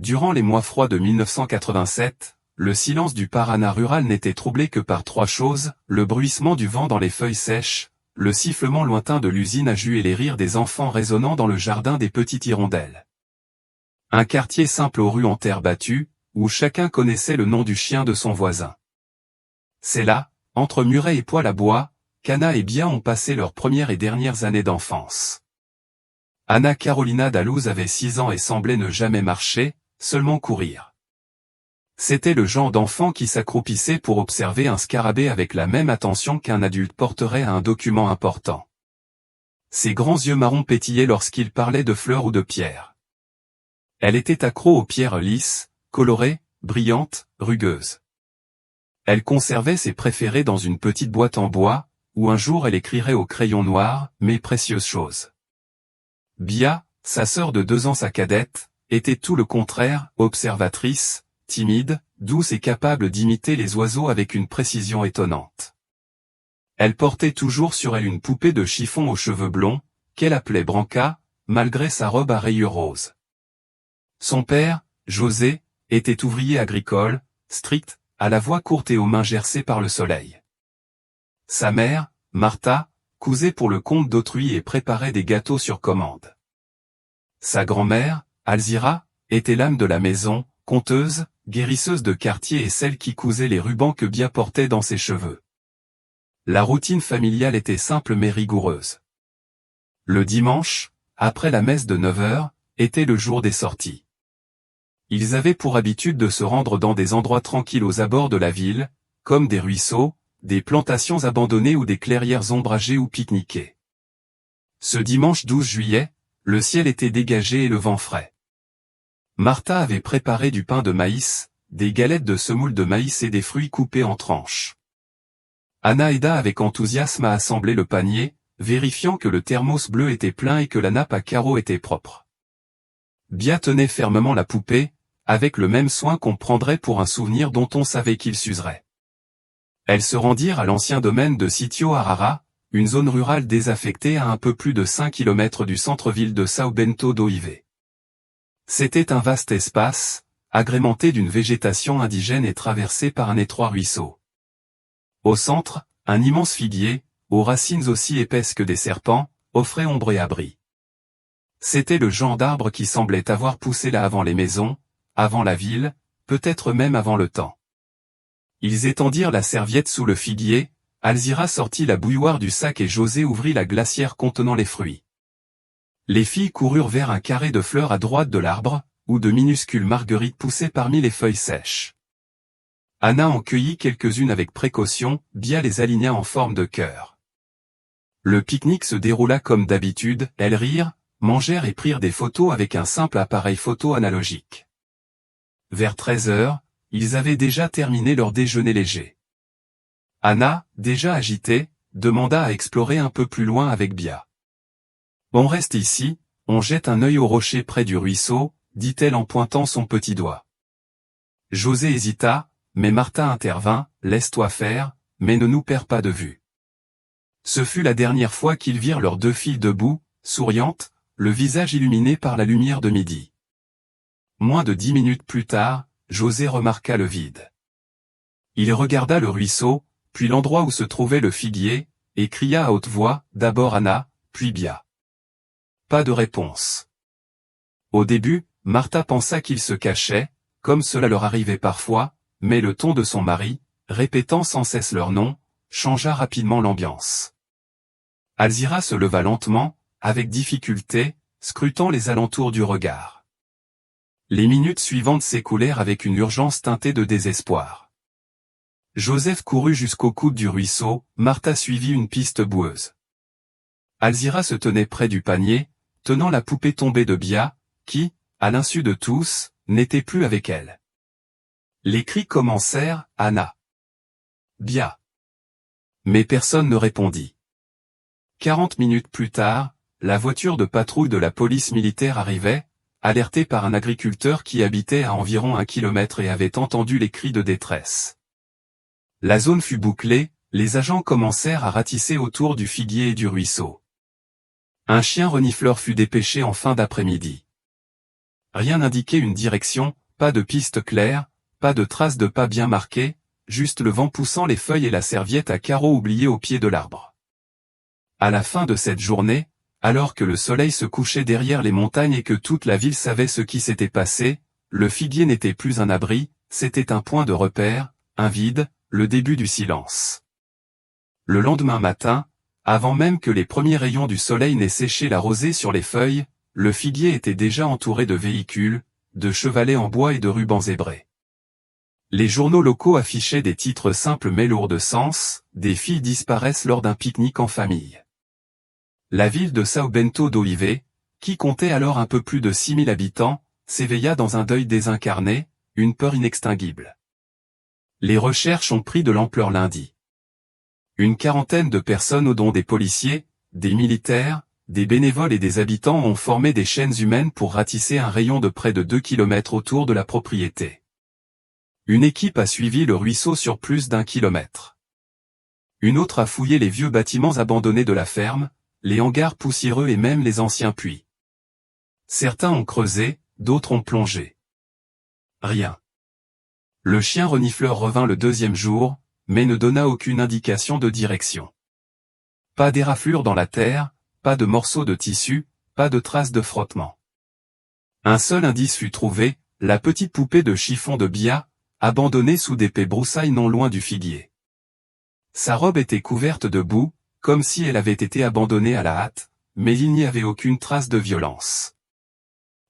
Durant les mois froids de 1987, le silence du Paraná rural n'était troublé que par trois choses, le bruissement du vent dans les feuilles sèches, le sifflement lointain de l'usine à jus et les rires des enfants résonnant dans le jardin des petites hirondelles. Un quartier simple aux rues en terre battue, où chacun connaissait le nom du chien de son voisin. C'est là, entre Muret et Poêle à Bois, qu'Anna et Bia ont passé leurs premières et dernières années d'enfance. Anna Carolina Dalouse avait 6 ans et semblait ne jamais marcher, seulement courir. C'était le genre d'enfant qui s'accroupissait pour observer un scarabée avec la même attention qu'un adulte porterait à un document important. Ses grands yeux marrons pétillaient lorsqu'il parlait de fleurs ou de pierres. Elle était accro aux pierres lisses, colorées, brillantes, rugueuses. Elle conservait ses préférés dans une petite boîte en bois, où un jour elle écrirait au crayon noir, mes précieuses choses. Bia, sa sœur de 2 ans sa cadette, était tout le contraire, observatrice, timide, douce et capable d'imiter les oiseaux avec une précision étonnante. Elle portait toujours sur elle une poupée de chiffon aux cheveux blonds, qu'elle appelait Branca, malgré sa robe à rayures roses. Son père, José, était ouvrier agricole, strict, à la voix courte et aux mains gercées par le soleil. Sa mère, Martha, cousait pour le compte d'autrui et préparait des gâteaux sur commande. Sa grand-mère, Alzira, était l'âme de la maison, conteuse, guérisseuse de quartier et celle qui cousait les rubans que Bia portait dans ses cheveux. La routine familiale était simple mais rigoureuse. Le dimanche, après la messe de 9 heures, était le jour des sorties. Ils avaient pour habitude de se rendre dans des endroits tranquilles aux abords de la ville, comme des ruisseaux, des plantations abandonnées ou des clairières ombragées où pique-niquer. Ce dimanche 12 juillet, le ciel était dégagé et le vent frais. Martha avait préparé du pain de maïs, des galettes de semoule de maïs et des fruits coupés en tranches. Anna aida avec enthousiasme à assembler le panier, vérifiant que le thermos bleu était plein et que la nappe à carreaux était propre. Bia tenait fermement la poupée, avec le même soin qu'on prendrait pour un souvenir dont on savait qu'il s'userait. Elles se rendirent à l'ancien domaine de Sitio Arara, une zone rurale désaffectée à un peu plus de 5 km du centre-ville de São Bento do Ive. C'était un vaste espace, agrémenté d'une végétation indigène et traversé par un étroit ruisseau. Au centre, un immense figuier, aux racines aussi épaisses que des serpents, offrait ombre et abri. C'était le genre d'arbre qui semblait avoir poussé là avant les maisons, avant la ville, peut-être même avant le temps. Ils étendirent la serviette sous le figuier, Alzira sortit la bouilloire du sac et José ouvrit la glacière contenant les fruits. Les filles coururent vers un carré de fleurs à droite de l'arbre, où de minuscules marguerites poussaient parmi les feuilles sèches. Anna en cueillit quelques-unes avec précaution, Bia les aligna en forme de cœur. Le pique-nique se déroula comme d'habitude, elles rirent, mangèrent et prirent des photos avec un simple appareil photo analogique. Vers 13 heures, ils avaient déjà terminé leur déjeuner léger. Anna, déjà agitée, demanda à explorer un peu plus loin avec Bia. On reste ici, on jette un œil au rocher près du ruisseau, dit-elle en pointant son petit doigt. José hésita, mais Martha intervint, laisse-toi faire, mais ne nous perds pas de vue. Ce fut la dernière fois qu'ils virent leurs 2 filles debout, souriantes, le visage illuminé par la lumière de midi. Moins de 10 minutes plus tard, José remarqua le vide. Il regarda le ruisseau, puis l'endroit où se trouvait le figuier, et cria à haute voix, d'abord Anna, puis Bia. Pas de réponse. Au début, Martha pensa qu'ils se cachaient, comme cela leur arrivait parfois, mais le ton de son mari, répétant sans cesse leur nom, changea rapidement l'ambiance. Alzira se leva lentement, avec difficulté, scrutant les alentours du regard. Les minutes suivantes s'écoulèrent avec une urgence teintée de désespoir. Joseph courut jusqu'au coude du ruisseau, Martha suivit une piste boueuse. Alzira se tenait près du panier, tenant la poupée tombée de Bia, qui, à l'insu de tous, n'était plus avec elle. Les cris commencèrent, Anna. Bia. Mais personne ne répondit. 40 minutes plus tard, la voiture de patrouille de la police militaire arrivait, alertée par un agriculteur qui habitait à environ 1 kilomètre et avait entendu les cris de détresse. La zone fut bouclée, les agents commencèrent à ratisser autour du figuier et du ruisseau. Un chien renifleur fut dépêché en fin d'après-midi. Rien n'indiquait une direction, pas de piste claire, pas de traces de pas bien marquées, juste le vent poussant les feuilles et la serviette à carreaux oubliée au pied de l'arbre. À la fin de cette journée, alors que le soleil se couchait derrière les montagnes et que toute la ville savait ce qui s'était passé, le figuier n'était plus un abri, c'était un point de repère, un vide, le début du silence. Le lendemain matin, avant même que les premiers rayons du soleil n'aient séché la rosée sur les feuilles, le figuier était déjà entouré de véhicules, de chevalets en bois et de rubans zébrés. Les journaux locaux affichaient des titres simples mais lourds de sens, des filles disparaissent lors d'un pique-nique en famille. La ville de São Bento do Ive, qui comptait alors un peu plus de 6000 habitants, s'éveilla dans un deuil désincarné, une peur inextinguible. Les recherches ont pris de l'ampleur lundi. Une quarantaine de personnes dont des policiers, des militaires, des bénévoles et des habitants ont formé des chaînes humaines pour ratisser un rayon de près de 2 km autour de la propriété. Une équipe a suivi le ruisseau sur plus d'1 kilomètre. Une autre a fouillé les vieux bâtiments abandonnés de la ferme, les hangars poussiéreux et même les anciens puits. Certains ont creusé, d'autres ont plongé. Rien. Le chien renifleur revint le deuxième jour, mais ne donna aucune indication de direction. Pas d'éraflure dans la terre, pas de morceaux de tissu, pas de traces de frottement. Un seul indice fut trouvé, la petite poupée de chiffon de Bia, abandonnée sous d'épais broussailles non loin du figuier. Sa robe était couverte de boue, comme si elle avait été abandonnée à la hâte, mais il n'y avait aucune trace de violence.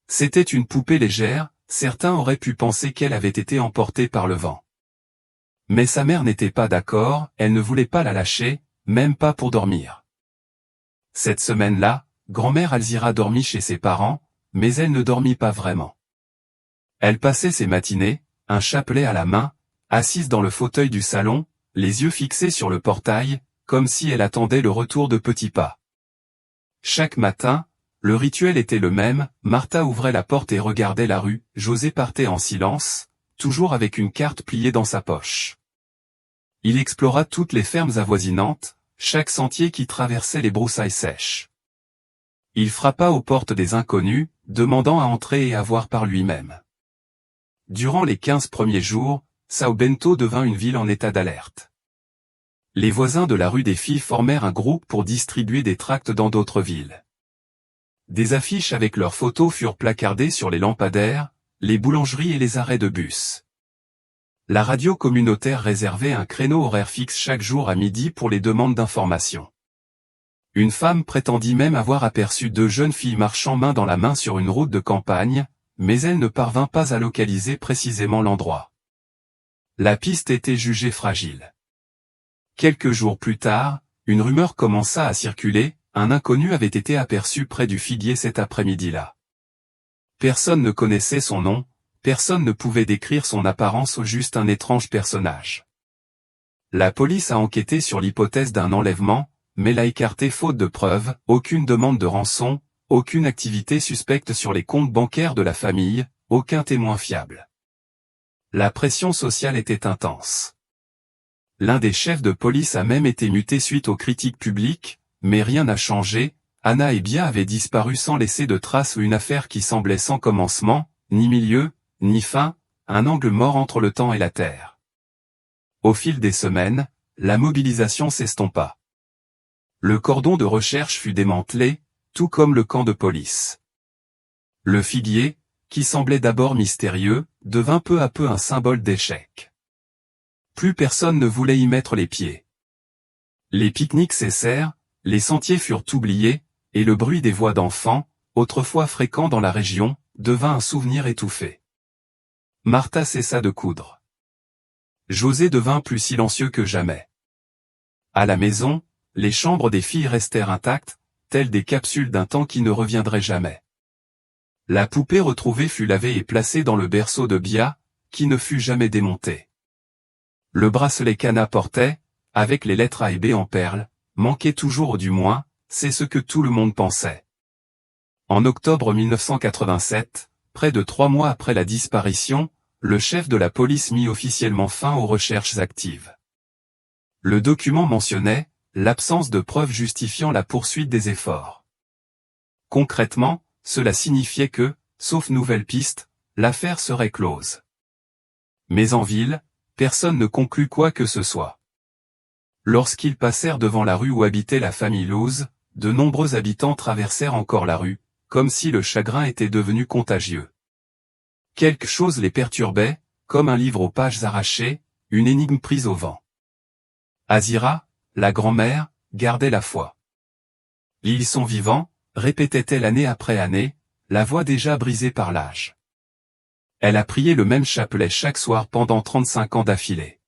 C'était une poupée légère, certains auraient pu penser qu'elle avait été emportée par le vent. Mais sa mère n'était pas d'accord, elle ne voulait pas la lâcher, même pas pour dormir. Cette semaine-là, grand-mère Alzira dormit chez ses parents, mais elle ne dormit pas vraiment. Elle passait ses matinées, un chapelet à la main, assise dans le fauteuil du salon, les yeux fixés sur le portail, comme si elle attendait le retour de Petit Pas. Chaque matin, le rituel était le même, Martha ouvrait la porte et regardait la rue, José partait en silence, toujours avec une carte pliée dans sa poche. Il explora toutes les fermes avoisinantes, chaque sentier qui traversait les broussailles sèches. Il frappa aux portes des inconnus, demandant à entrer et à voir par lui-même. Durant les 15 premiers jours, São Bento devint une ville en état d'alerte. Les voisins de la rue des Filles formèrent un groupe pour distribuer des tracts dans d'autres villes. Des affiches avec leurs photos furent placardées sur les lampadaires, les boulangeries et les arrêts de bus. La radio communautaire réservait un créneau horaire fixe chaque jour à midi pour les demandes d'information. Une femme prétendit même avoir aperçu 2 jeunes filles marchant main dans la main sur une route de campagne, mais elle ne parvint pas à localiser précisément l'endroit. La piste était jugée fragile. Quelques jours plus tard, une rumeur commença à circuler, un inconnu avait été aperçu près du figuier cet après-midi-là. Personne ne connaissait son nom, personne ne pouvait décrire son apparence au juste un étrange personnage. La police a enquêté sur l'hypothèse d'un enlèvement, mais l'a écarté faute de preuves, aucune demande de rançon, aucune activité suspecte sur les comptes bancaires de la famille, aucun témoin fiable. La pression sociale était intense. L'un des chefs de police a même été muté suite aux critiques publiques, mais rien n'a changé, Anna et Bia avaient disparu sans laisser de traces ou une affaire qui semblait sans commencement, ni milieu, ni fin, un angle mort entre le temps et la terre. Au fil des semaines, la mobilisation s'estompa. Le cordon de recherche fut démantelé, tout comme le camp de police. Le figuier, qui semblait d'abord mystérieux, devint peu à peu un symbole d'échec. Plus personne ne voulait y mettre les pieds. Les pique-niques cessèrent, les sentiers furent oubliés, et le bruit des voix d'enfants, autrefois fréquent dans la région, devint un souvenir étouffé. Martha cessa de coudre. José devint plus silencieux que jamais. À la maison, les chambres des filles restèrent intactes, telles des capsules d'un temps qui ne reviendrait jamais. La poupée retrouvée fut lavée et placée dans le berceau de Bia, qui ne fut jamais démonté. Le bracelet qu'Anna portait, avec les lettres A et B en perles, manquait toujours du moins, c'est ce que tout le monde pensait. En octobre 1987, près de 3 mois après la disparition, le chef de la police mit officiellement fin aux recherches actives. Le document mentionnait l'absence de preuves justifiant la poursuite des efforts. Concrètement, cela signifiait que, sauf nouvelle piste, l'affaire serait close. Mais en ville, personne ne conclut quoi que ce soit. Lorsqu'ils passèrent devant la rue où habitait la famille Lose, de nombreux habitants traversèrent encore la rue, comme si le chagrin était devenu contagieux. Quelque chose les perturbait, comme un livre aux pages arrachées, une énigme prise au vent. Azira, la grand-mère, gardait la foi. Ils sont vivants, répétait-elle année après année, la voix déjà brisée par l'âge. Elle a prié le même chapelet chaque soir pendant 35 ans d'affilée.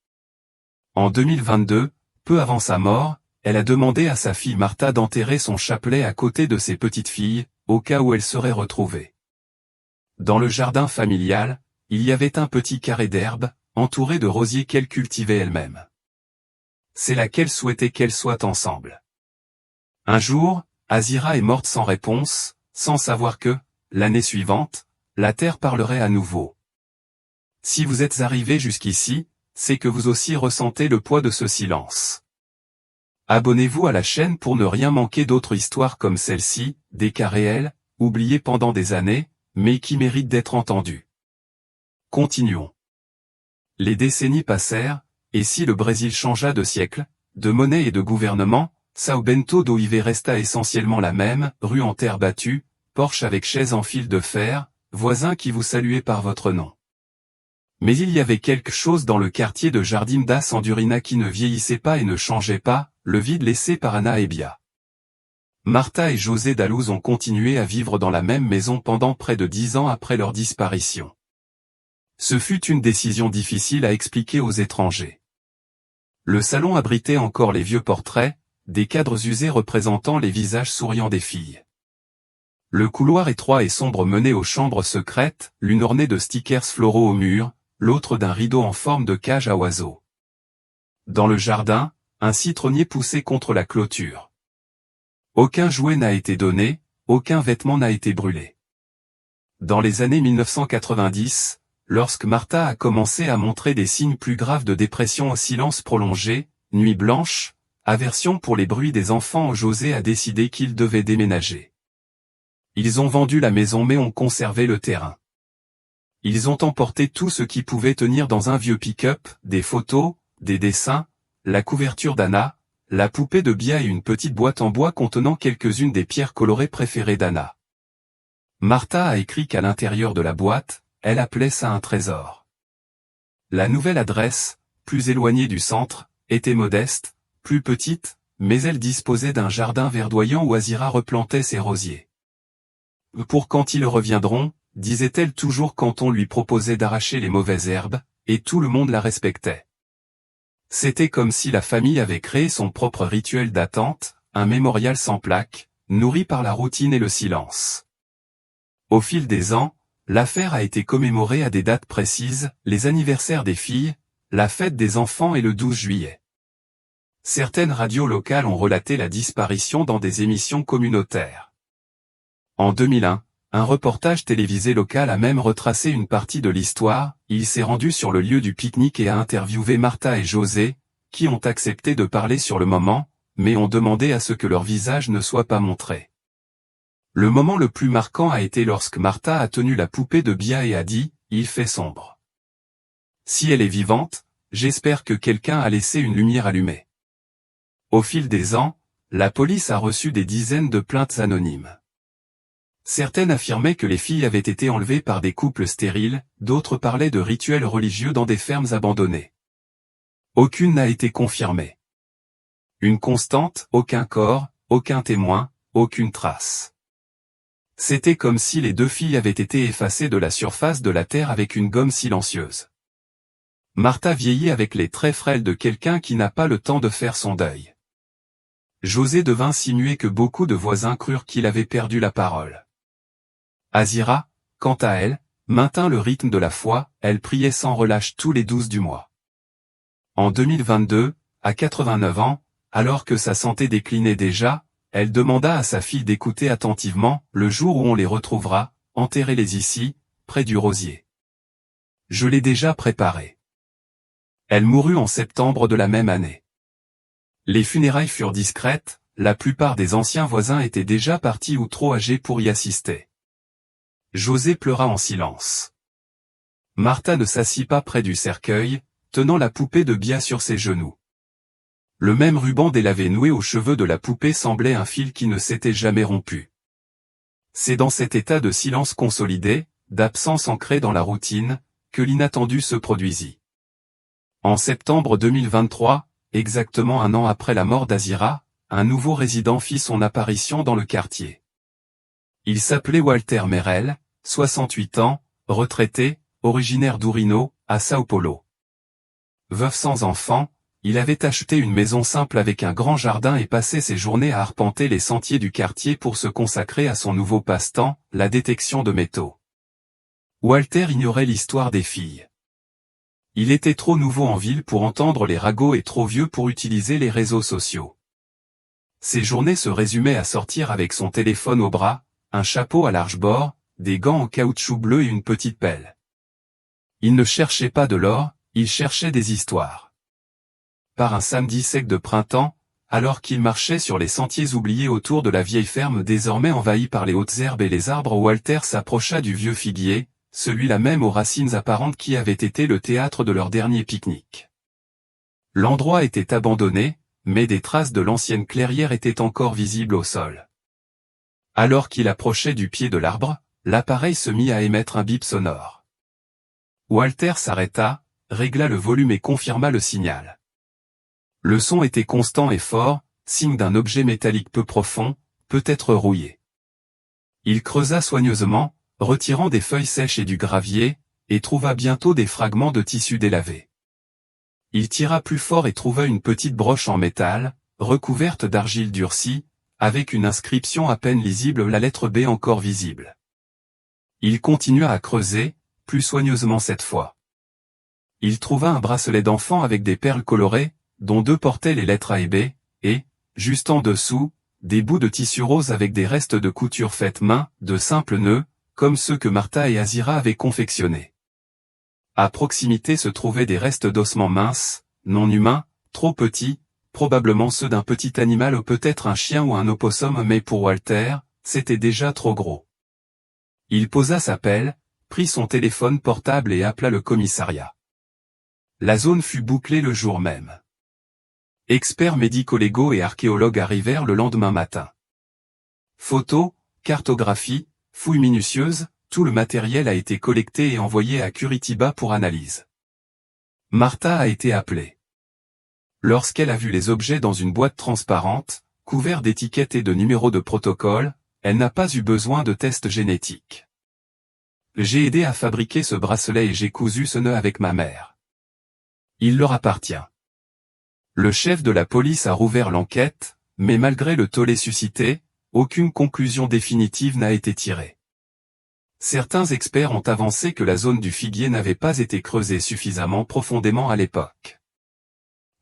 En 2022, peu avant sa mort, elle a demandé à sa fille Martha d'enterrer son chapelet à côté de ses petites filles, au cas où elles seraient retrouvées. Dans le jardin familial, il y avait un petit carré d'herbe, entouré de rosiers qu'elle cultivait elle-même. C'est là qu'elle souhaitait qu'elles soient ensemble. Un jour, Azira est morte sans réponse, sans savoir que, l'année suivante, la terre parlerait à nouveau. Si vous êtes arrivé jusqu'ici, c'est que vous aussi ressentez le poids de ce silence. Abonnez-vous à la chaîne pour ne rien manquer d'autres histoires comme celle-ci, des cas réels, oubliés pendant des années, mais qui méritent d'être entendus. Continuons. Les décennies passèrent, et si le Brésil changea de siècle, de monnaie et de gouvernement, São Bento do Ive resta essentiellement la même, rue en terre battue, porche avec chaise en fil de fer, voisins qui vous saluaient par votre nom. Mais il y avait quelque chose dans le quartier de Jardim das Andorinhas qui ne vieillissait pas et ne changeait pas, le vide laissé par Ana et Bia. Martha et José da Luz ont continué à vivre dans la même maison pendant près de 10 ans après leur disparition. Ce fut une décision difficile à expliquer aux étrangers. Le salon abritait encore les vieux portraits, des cadres usés représentant les visages souriants des filles. Le couloir étroit et sombre menait aux chambres secrètes, l'une ornée de stickers floraux au mur, l'autre d'un rideau en forme de cage à oiseaux. Dans le jardin, un citronnier poussait contre la clôture. Aucun jouet n'a été donné, aucun vêtement n'a été brûlé. Dans les années 1990, lorsque Martha a commencé à montrer des signes plus graves de dépression au silence prolongé, nuit blanche, aversion pour les bruits des enfants, José a décidé qu'il devait déménager. Ils ont vendu la maison mais ont conservé le terrain. Ils ont emporté tout ce qui pouvait tenir dans un vieux pick-up, des photos, des dessins, la couverture d'Anna, la poupée de Bia et une petite boîte en bois contenant quelques-unes des pierres colorées préférées d'Anna. Martha a écrit qu'à l'intérieur de la boîte, elle appelait ça un trésor. La nouvelle adresse, plus éloignée du centre, était modeste, plus petite, mais elle disposait d'un jardin verdoyant où Azira replantait ses rosiers. Pour quand ils reviendront, disait-elle toujours quand on lui proposait d'arracher les mauvaises herbes, et tout le monde la respectait. C'était comme si la famille avait créé son propre rituel d'attente, un mémorial sans plaque, nourri par la routine et le silence. Au fil des ans, l'affaire a été commémorée à des dates précises, les anniversaires des filles, la fête des enfants et le 12 juillet. Certaines radios locales ont relaté la disparition dans des émissions communautaires. En 2001, un reportage télévisé local a même retracé une partie de l'histoire, il s'est rendu sur le lieu du pique-nique et a interviewé Martha et José, qui ont accepté de parler sur le moment, mais ont demandé à ce que leur visage ne soit pas montré. Le moment le plus marquant a été lorsque Martha a tenu la poupée de Bia et a dit « Il fait sombre. Si elle est vivante, j'espère que quelqu'un a laissé une lumière allumée. » Au fil des ans, la police a reçu des dizaines de plaintes anonymes. Certaines affirmaient que les filles avaient été enlevées par des couples stériles, d'autres parlaient de rituels religieux dans des fermes abandonnées. Aucune n'a été confirmée. Une constante, aucun corps, aucun témoin, aucune trace. C'était comme si les deux filles avaient été effacées de la surface de la terre avec une gomme silencieuse. Martha vieillit avec les traits frêles de quelqu'un qui n'a pas le temps de faire son deuil. José devint si muet que beaucoup de voisins crurent qu'il avait perdu la parole. Azira, quant à elle, maintint le rythme de la foi, elle priait sans relâche tous les 12 du mois. En 2022, à 89 ans, alors que sa santé déclinait déjà, elle demanda à sa fille d'écouter attentivement, le jour où on les retrouvera, enterrez-les ici, près du rosier. Je l'ai déjà préparé. Elle mourut en septembre de la même année. Les funérailles furent discrètes, la plupart des anciens voisins étaient déjà partis ou trop âgés pour y assister. José pleura en silence. Martha ne s'assit pas près du cercueil, tenant la poupée de Bia sur ses genoux. Le même ruban délavé noué aux cheveux de la poupée semblait un fil qui ne s'était jamais rompu. C'est dans cet état de silence consolidé, d'absence ancrée dans la routine, que l'inattendu se produisit. En septembre 2023, exactement un an après la mort d'Azira, un nouveau résident fit son apparition dans le quartier. Il s'appelait Walter Merel, 68 ans, retraité, originaire d'Ourino, à Sao Paulo. Veuf sans enfant, il avait acheté une maison simple avec un grand jardin et passait ses journées à arpenter les sentiers du quartier pour se consacrer à son nouveau passe-temps, la détection de métaux. Walter ignorait l'histoire des filles. Il était trop nouveau en ville pour entendre les ragots et trop vieux pour utiliser les réseaux sociaux. Ses journées se résumaient à sortir avec son téléphone au bras, un chapeau à large bord, des gants en caoutchouc bleu et une petite pelle. Il ne cherchait pas de l'or, il cherchait des histoires. Par un samedi sec de printemps, alors qu'il marchait sur les sentiers oubliés autour de la vieille ferme désormais envahie par les hautes herbes et les arbres, Walter s'approcha du vieux figuier, celui-là même aux racines apparentes qui avait été le théâtre de leur dernier pique-nique. L'endroit était abandonné, mais des traces de l'ancienne clairière étaient encore visibles au sol. Alors qu'il approchait du pied de l'arbre, l'appareil se mit à émettre un bip sonore. Walter s'arrêta, régla le volume et confirma le signal. Le son était constant et fort, signe d'un objet métallique peu profond, peut-être rouillé. Il creusa soigneusement, retirant des feuilles sèches et du gravier, et trouva bientôt des fragments de tissu délavé. Il tira plus fort et trouva une petite broche en métal, recouverte d'argile durcie, avec une inscription à peine lisible, la lettre B encore visible. Il continua à creuser, plus soigneusement cette fois. Il trouva un bracelet d'enfant avec des perles colorées, dont 2 portaient les lettres A et B, et, juste en dessous, des bouts de tissu rose avec des restes de couture faites main, de simples nœuds, comme ceux que Martha et Azira avaient confectionnés. À proximité se trouvaient des restes d'ossements minces, non humains, trop petits, probablement ceux d'un petit animal ou peut-être un chien ou un opossum, mais pour Walter, c'était déjà trop gros. Il posa sa pelle, prit son téléphone portable et appela le commissariat. La zone fut bouclée le jour même. Experts médico-légaux et archéologues arrivèrent le lendemain matin. Photos, cartographie, fouilles minutieuses, tout le matériel a été collecté et envoyé à Curitiba pour analyse. Martha a été appelée. Lorsqu'elle a vu les objets dans une boîte transparente, couverts d'étiquettes et de numéros de protocole, elle n'a pas eu besoin de tests génétiques. J'ai aidé à fabriquer ce bracelet et j'ai cousu ce nœud avec ma mère. Il leur appartient. Le chef de la police a rouvert l'enquête, mais malgré le tollé suscité, aucune conclusion définitive n'a été tirée. Certains experts ont avancé que la zone du figuier n'avait pas été creusée suffisamment profondément à l'époque.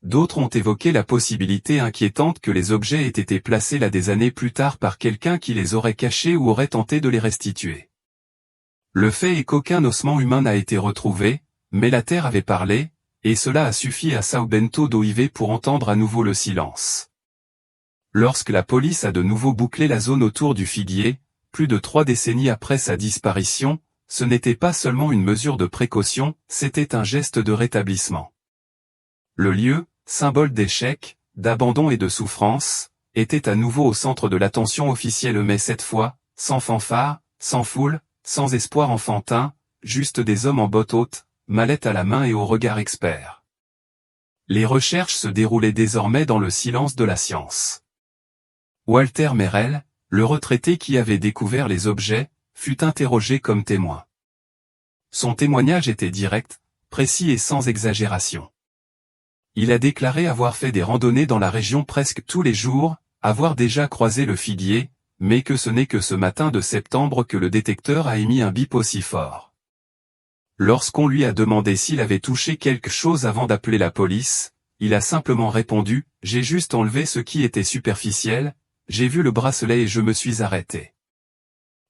D'autres ont évoqué la possibilité inquiétante que les objets aient été placés là des années plus tard par quelqu'un qui les aurait cachés ou aurait tenté de les restituer. Le fait est qu'aucun ossement humain n'a été retrouvé, mais la terre avait parlé, et cela a suffi à São Bento do Ive pour entendre à nouveau le silence. Lorsque la police a de nouveau bouclé la zone autour du figuier, plus de 3 décennies après sa disparition, ce n'était pas seulement une mesure de précaution, c'était un geste de rétablissement. Le lieu, symbole d'échec, d'abandon et de souffrance, était à nouveau au centre de l'attention officielle, mais cette fois, sans fanfare, sans foule, sans espoir enfantin, juste des hommes en bottes hautes, mallette à la main et au regard expert. Les recherches se déroulaient désormais dans le silence de la science. Walter Merel, le retraité qui avait découvert les objets, fut interrogé comme témoin. Son témoignage était direct, précis et sans exagération. Il a déclaré avoir fait des randonnées dans la région presque tous les jours, avoir déjà croisé le figuier, mais que ce n'est que ce matin de septembre que le détecteur a émis un bip aussi fort. Lorsqu'on lui a demandé s'il avait touché quelque chose avant d'appeler la police, il a simplement répondu « J'ai juste enlevé ce qui était superficiel, j'ai vu le bracelet et je me suis arrêté.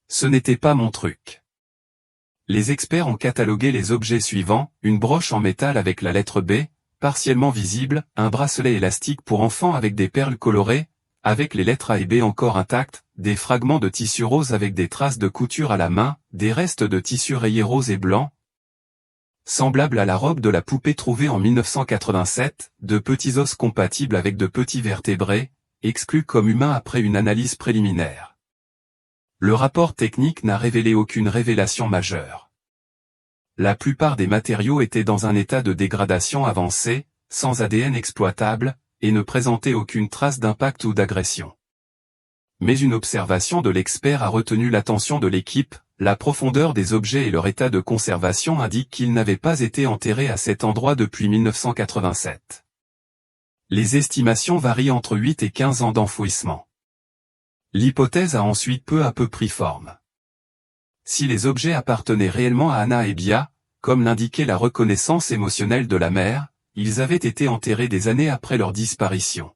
Ce n'était pas mon truc. » Les experts ont catalogué les objets suivants, une broche en métal avec la lettre B, partiellement visible, un bracelet élastique pour enfants avec des perles colorées, avec les lettres A et B encore intactes, des fragments de tissu rose avec des traces de couture à la main, des restes de tissu rayé rose et blanc, semblable à la robe de la poupée trouvée en 1987, de petits os compatibles avec de petits vertébrés, exclus comme humains après une analyse préliminaire. Le rapport technique n'a révélé aucune révélation majeure. La plupart des matériaux étaient dans un état de dégradation avancé, sans ADN exploitable, et ne présentaient aucune trace d'impact ou d'agression. Mais une observation de l'expert a retenu l'attention de l'équipe. La profondeur des objets et leur état de conservation indiquent qu'ils n'avaient pas été enterrés à cet endroit depuis 1987. Les estimations varient entre 8 et 15 ans d'enfouissement. L'hypothèse a ensuite peu à peu pris forme. Si les objets appartenaient réellement à Anna et Bia, comme l'indiquait la reconnaissance émotionnelle de la mère, ils avaient été enterrés des années après leur disparition.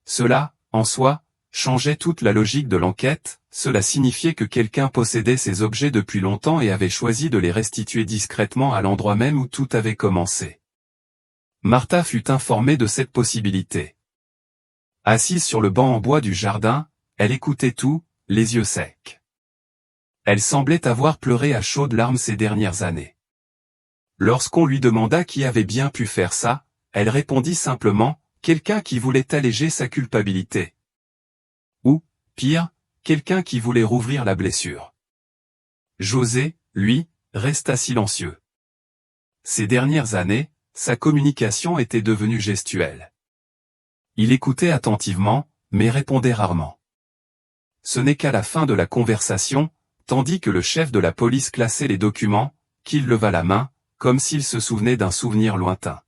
Cela, en soi, changeait toute la logique de l'enquête. Cela signifiait que quelqu'un possédait ces objets depuis longtemps et avait choisi de les restituer discrètement à l'endroit même où tout avait commencé. Martha fut informée de cette possibilité. Assise sur le banc en bois du jardin, elle écoutait tout, les yeux secs. Elle semblait avoir pleuré à chaudes larmes ces dernières années. Lorsqu'on lui demanda qui avait bien pu faire ça, elle répondit simplement, quelqu'un qui voulait alléger sa culpabilité. Ou, pire, quelqu'un qui voulait rouvrir la blessure. José, lui, resta silencieux. Ces dernières années, sa communication était devenue gestuelle. Il écoutait attentivement, mais répondait rarement. Ce n'est qu'à la fin de la conversation, tandis que le chef de la police classait les documents, qu'il leva la main, comme s'il se souvenait d'un souvenir lointain.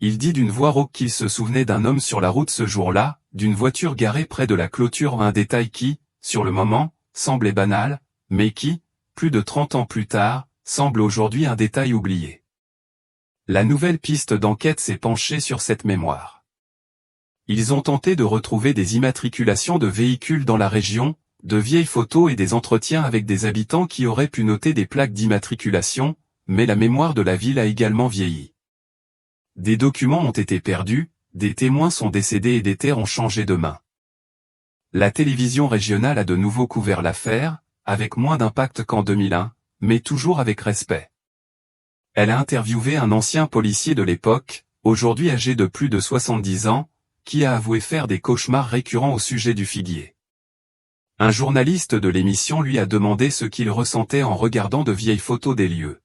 Il dit d'une voix rauque qu'il se souvenait d'un homme sur la route ce jour-là, d'une voiture garée près de la clôture, un détail qui, sur le moment, semblait banal, mais qui, plus de 30 ans plus tard, semble aujourd'hui un détail oublié. La nouvelle piste d'enquête s'est penchée sur cette mémoire. Ils ont tenté de retrouver des immatriculations de véhicules dans la région, de vieilles photos et des entretiens avec des habitants qui auraient pu noter des plaques d'immatriculation, mais la mémoire de la ville a également vieilli. Des documents ont été perdus, des témoins sont décédés et des terres ont changé de main. La télévision régionale a de nouveau couvert l'affaire, avec moins d'impact qu'en 2001, mais toujours avec respect. Elle a interviewé un ancien policier de l'époque, aujourd'hui âgé de plus de 70 ans, qui a avoué faire des cauchemars récurrents au sujet du figuier. Un journaliste de l'émission lui a demandé ce qu'il ressentait en regardant de vieilles photos des lieux.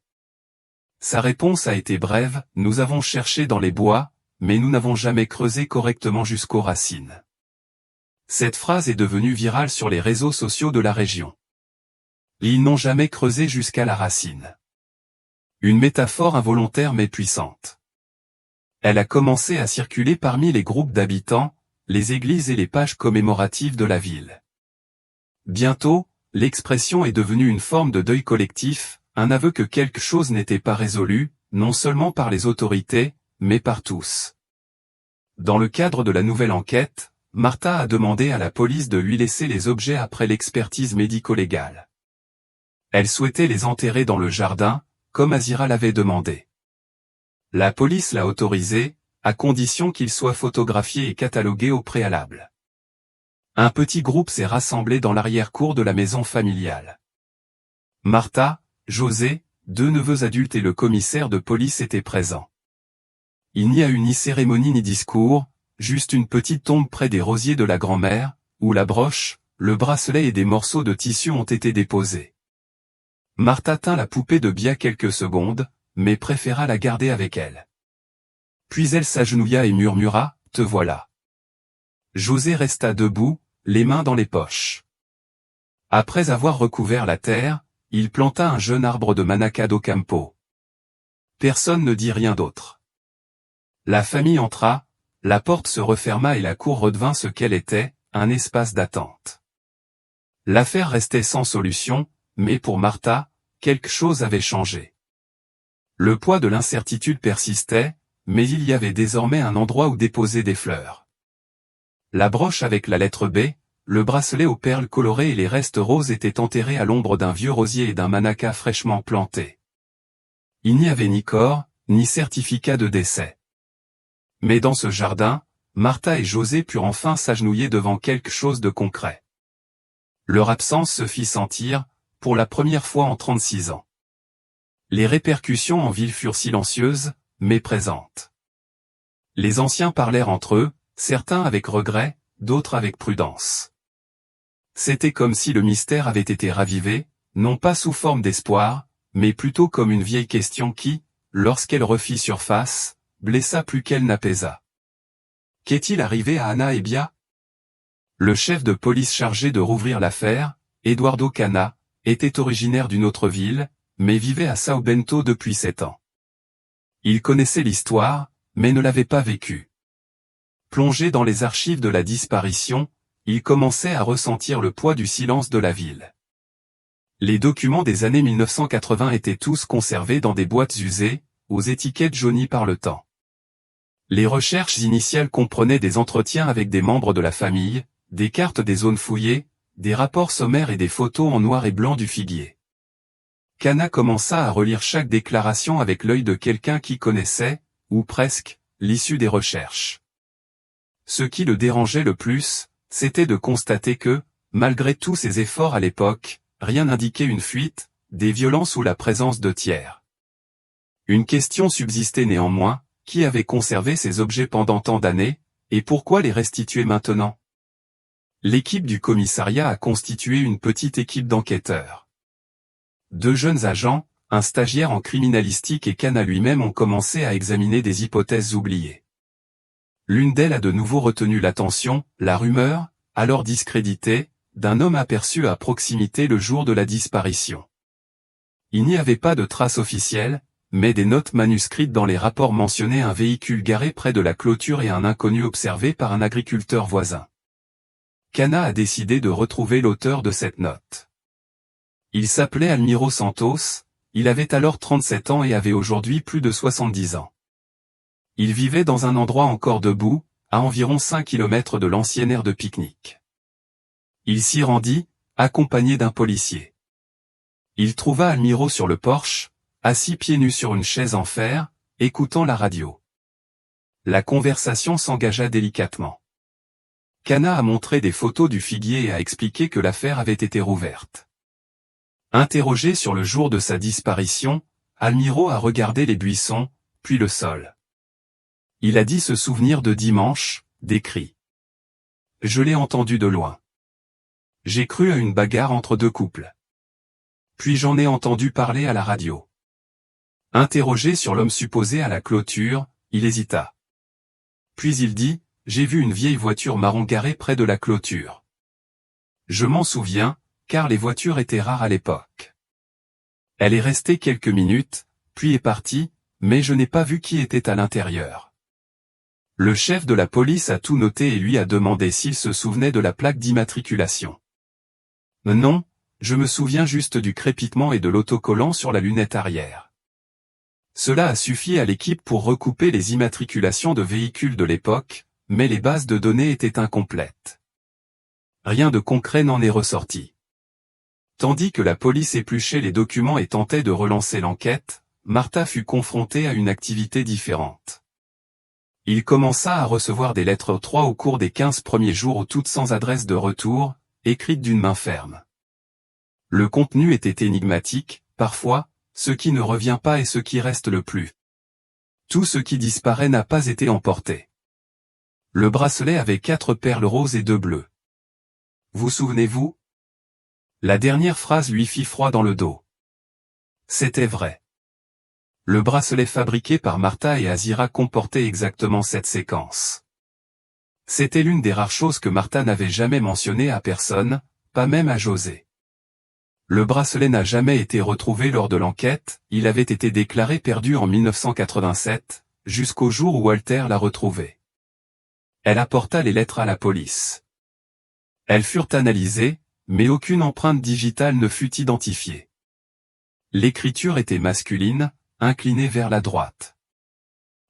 Sa réponse a été brève, « Nous avons cherché dans les bois, mais nous n'avons jamais creusé correctement jusqu'aux racines. » Cette phrase est devenue virale sur les réseaux sociaux de la région. Ils n'ont jamais creusé jusqu'à la racine. Une métaphore involontaire mais puissante. Elle a commencé à circuler parmi les groupes d'habitants, les églises et les pages commémoratives de la ville. Bientôt, l'expression est devenue une forme de deuil collectif, un aveu que quelque chose n'était pas résolu, non seulement par les autorités, mais par tous. Dans le cadre de la nouvelle enquête, Martha a demandé à la police de lui laisser les objets après l'expertise médico-légale. Elle souhaitait les enterrer dans le jardin, comme Azira l'avait demandé. La police l'a autorisé, à condition qu'ils soient photographiés et catalogués au préalable. Un petit groupe s'est rassemblé dans l'arrière-cour de la maison familiale. Martha, José, 2 neveux adultes et le commissaire de police étaient présents. Il n'y a eu ni cérémonie ni discours, juste une petite tombe près des rosiers de la grand-mère, où la broche, le bracelet et des morceaux de tissu ont été déposés. Martha tint la poupée de Bia quelques secondes, mais préféra la garder avec elle. Puis elle s'agenouilla et murmura, « Te voilà ». José resta debout, les mains dans les poches. Après avoir recouvert la terre, il planta un jeune arbre de Manaka do Campo. Personne ne dit rien d'autre. La famille entra, la porte se referma et la cour redevint ce qu'elle était, un espace d'attente. L'affaire restait sans solution, mais pour Martha, quelque chose avait changé. Le poids de l'incertitude persistait, mais il y avait désormais un endroit où déposer des fleurs. La broche avec la lettre B, le bracelet aux perles colorées et les restes roses étaient enterrés à l'ombre d'un vieux rosier et d'un manaka fraîchement planté. Il n'y avait ni corps, ni certificat de décès. Mais dans ce jardin, Martha et José purent enfin s'agenouiller devant quelque chose de concret. Leur absence se fit sentir, pour la première fois en 36 ans. Les répercussions en ville furent silencieuses, mais présentes. Les anciens parlèrent entre eux, certains avec regret, d'autres avec prudence. C'était comme si le mystère avait été ravivé, non pas sous forme d'espoir, mais plutôt comme une vieille question qui, lorsqu'elle refit surface, blessa plus qu'elle n'apaisa. Qu'est-il arrivé à Anna et Bia? Le chef de police chargé de rouvrir l'affaire, Eduardo Cana, était originaire d'une autre ville, mais vivait à São Bento depuis 7 ans. Il connaissait l'histoire, mais ne l'avait pas vécue. Plongé dans les archives de la disparition, il commençait à ressentir le poids du silence de la ville. Les documents des années 1980 étaient tous conservés dans des boîtes usées, aux étiquettes jaunies par le temps. Les recherches initiales comprenaient des entretiens avec des membres de la famille, des cartes des zones fouillées, des rapports sommaires et des photos en noir et blanc du figuier. Cana commença à relire chaque déclaration avec l'œil de quelqu'un qui connaissait, ou presque, l'issue des recherches. Ce qui le dérangeait le plus, c'était de constater que, malgré tous ses efforts à l'époque, rien n'indiquait une fuite, des violences ou la présence de tiers. Une question subsistait néanmoins, qui avait conservé ces objets pendant tant d'années, et pourquoi les restituer maintenant? L'équipe du commissariat a constitué une petite équipe d'enquêteurs. 2 jeunes agents, un stagiaire en criminalistique et Cana lui-même ont commencé à examiner des hypothèses oubliées. L'une d'elles a de nouveau retenu l'attention, la rumeur, alors discréditée, d'un homme aperçu à proximité le jour de la disparition. Il n'y avait pas de traces officielles, mais des notes manuscrites dans les rapports mentionnaient un véhicule garé près de la clôture et un inconnu observé par un agriculteur voisin. Cana a décidé de retrouver l'auteur de cette note. Il s'appelait Almiro Santos, il avait alors 37 ans et avait aujourd'hui plus de 70 ans. Il vivait dans un endroit encore debout, à environ 5 km de l'ancienne aire de pique-nique. Il s'y rendit, accompagné d'un policier. Il trouva Almiro sur le porche, assis pieds nus sur une chaise en fer, écoutant la radio. La conversation s'engagea délicatement. Cana a montré des photos du figuier et a expliqué que l'affaire avait été rouverte. Interrogé sur le jour de sa disparition, Almiro a regardé les buissons, puis le sol. Il a dit se souvenir de dimanche, des cris. Je l'ai entendu de loin. J'ai cru à une bagarre entre 2 couples. Puis j'en ai entendu parler à la radio. Interrogé sur l'homme supposé à la clôture, il hésita. Puis il dit, j'ai vu une vieille voiture marron garée près de la clôture. Je m'en souviens, car les voitures étaient rares à l'époque. Elle est restée quelques minutes, puis est partie, mais je n'ai pas vu qui était à l'intérieur. Le chef de la police a tout noté et lui a demandé s'il se souvenait de la plaque d'immatriculation. Non, je me souviens juste du crépitement et de l'autocollant sur la lunette arrière. Cela a suffi à l'équipe pour recouper les immatriculations de véhicules de l'époque, mais les bases de données étaient incomplètes. Rien de concret n'en est ressorti. Tandis que la police épluchait les documents et tentait de relancer l'enquête, Martha fut confrontée à une activité différente. Il commença à recevoir des lettres 3 au cours des 15 premiers jours toutes sans adresse de retour, écrites d'une main ferme. Le contenu était énigmatique, parfois, ce qui ne revient pas et ce qui reste le plus. Tout ce qui disparaît n'a pas été emporté. Le bracelet avait 4 perles roses et 2 bleues. Vous souvenez-vous? La dernière phrase lui fit froid dans le dos. C'était vrai. Le bracelet fabriqué par Martha et Azira comportait exactement cette séquence. C'était l'une des rares choses que Martha n'avait jamais mentionnées à personne, pas même à José. Le bracelet n'a jamais été retrouvé lors de l'enquête, il avait été déclaré perdu en 1987, jusqu'au jour où Walter l'a retrouvé. Elle apporta les lettres à la police. Elles furent analysées, mais aucune empreinte digitale ne fut identifiée. L'écriture était masculine, inclinée vers la droite.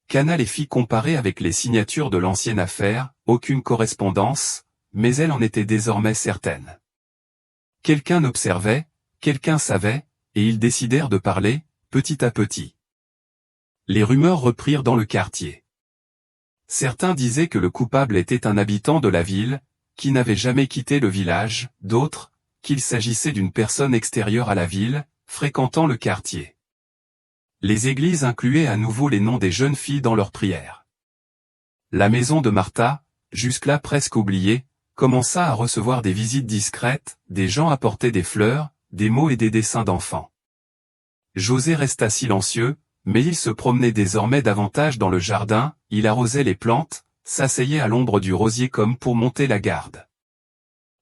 Cana les fit comparer avec les signatures de l'ancienne affaire, aucune correspondance, mais elle en était désormais certaine. Quelqu'un observait, quelqu'un savait, et ils décidèrent de parler, petit à petit. Les rumeurs reprirent dans le quartier. Certains disaient que le coupable était un habitant de la ville, qui n'avait jamais quitté le village, d'autres, qu'il s'agissait d'une personne extérieure à la ville, fréquentant le quartier. Les églises incluaient à nouveau les noms des jeunes filles dans leurs prières. La maison de Martha, jusque-là presque oubliée, commença à recevoir des visites discrètes, des gens apportaient des fleurs, des mots et des dessins d'enfants. José resta silencieux, mais il se promenait désormais davantage dans le jardin, il arrosait les plantes, s'asseyait à l'ombre du rosier comme pour monter la garde.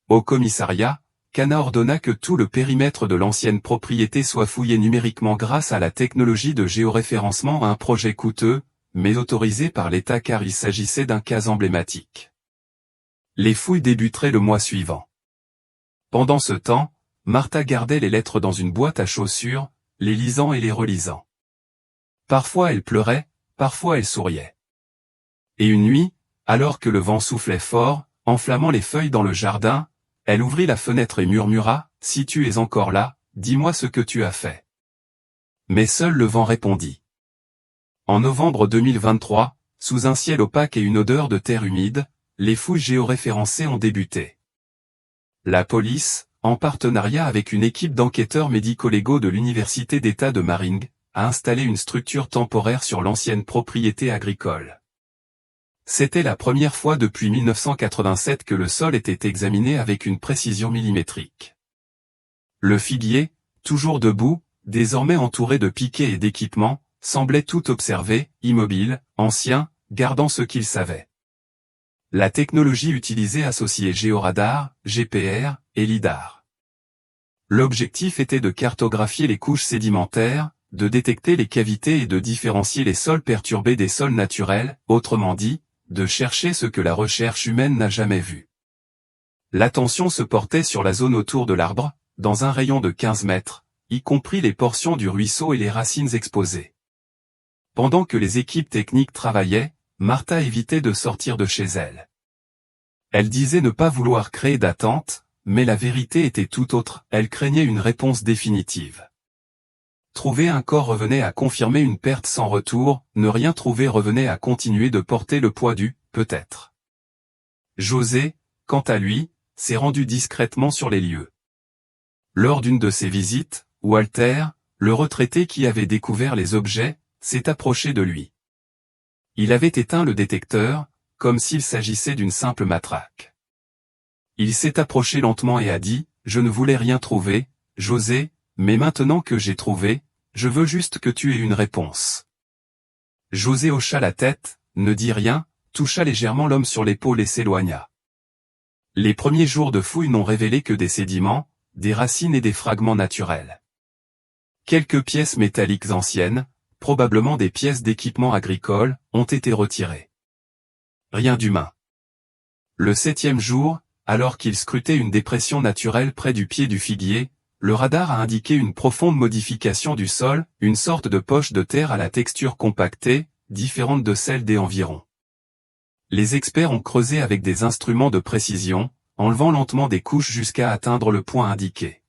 Au commissariat, Cana ordonna que tout le périmètre de l'ancienne propriété soit fouillé numériquement grâce à la technologie de géoréférencement, un projet coûteux, mais autorisé par l'État car il s'agissait d'un cas emblématique. Les fouilles débuteraient le mois suivant. Pendant ce temps, Martha gardait les lettres dans une boîte à chaussures, les lisant et les relisant. Parfois elle pleurait, parfois elle souriait. Et une nuit, alors que le vent soufflait fort, enflammant les feuilles dans le jardin, elle ouvrit la fenêtre et murmura, « Si tu es encore là, dis-moi ce que tu as fait. » Mais seul le vent répondit. En novembre 2023, sous un ciel opaque et une odeur de terre humide, les fouilles géoréférencées ont débuté. La police, en partenariat avec une équipe d'enquêteurs médico-légaux de l'Université d'État de Maring, a installé une structure temporaire sur l'ancienne propriété agricole. C'était la première fois depuis 1987 que le sol était examiné avec une précision millimétrique. Le figuier, toujours debout, désormais entouré de piquets et d'équipements, semblait tout observer, immobile, ancien, gardant ce qu'il savait. La technologie utilisée associait géoradar, GPR et lidar. L'objectif était de cartographier les couches sédimentaires, de détecter les cavités et de différencier les sols perturbés des sols naturels, autrement dit, de chercher ce que la recherche humaine n'a jamais vu. L'attention se portait sur la zone autour de l'arbre, dans un rayon de 15 mètres, y compris les portions du ruisseau et les racines exposées. Pendant que les équipes techniques travaillaient, Martha évitait de sortir de chez elle. Elle disait ne pas vouloir créer d'attente, mais la vérité était tout autre, elle craignait une réponse définitive. Trouver un corps revenait à confirmer une perte sans retour, ne rien trouver revenait à continuer de porter le poids du « peut-être ». José, quant à lui, s'est rendu discrètement sur les lieux. Lors d'une de ses visites, Walter, le retraité qui avait découvert les objets, s'est approché de lui. Il avait éteint le détecteur, comme s'il s'agissait d'une simple matraque. Il s'est approché lentement et a dit, « Je ne voulais rien trouver, José, mais maintenant que j'ai trouvé, je veux juste que tu aies une réponse. » José hocha la tête, ne dit rien, toucha légèrement l'homme sur l'épaule et s'éloigna. Les premiers jours de fouilles n'ont révélé que des sédiments, des racines et des fragments naturels. Quelques pièces métalliques anciennes, probablement des pièces d'équipement agricole, ont été retirées. Rien d'humain. Le 7e jour, alors qu'il scrutait une dépression naturelle près du pied du figuier, le radar a indiqué une profonde modification du sol, une sorte de poche de terre à la texture compactée, différente de celle des environs. Les experts ont creusé avec des instruments de précision, enlevant lentement des couches jusqu'à atteindre le point indiqué.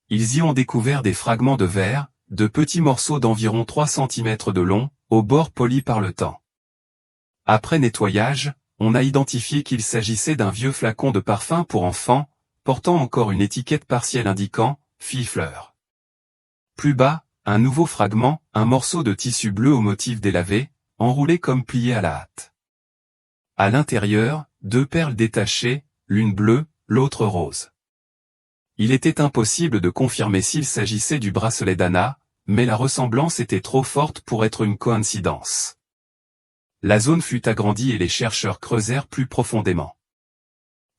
Ils y ont découvert des fragments de verre, de petits morceaux d'environ 3 cm de long, aux bords polis par le temps. Après nettoyage, on a identifié qu'il s'agissait d'un vieux flacon de parfum pour enfants, portant encore une étiquette partielle indiquant « fille-fleur ». Plus bas, un nouveau fragment, un morceau de tissu bleu au motif délavé, enroulé comme plié à la hâte. À l'intérieur, 2 perles détachées, l'une bleue, l'autre rose. Il était impossible de confirmer s'il s'agissait du bracelet d'Anna, mais la ressemblance était trop forte pour être une coïncidence. La zone fut agrandie et les chercheurs creusèrent plus profondément.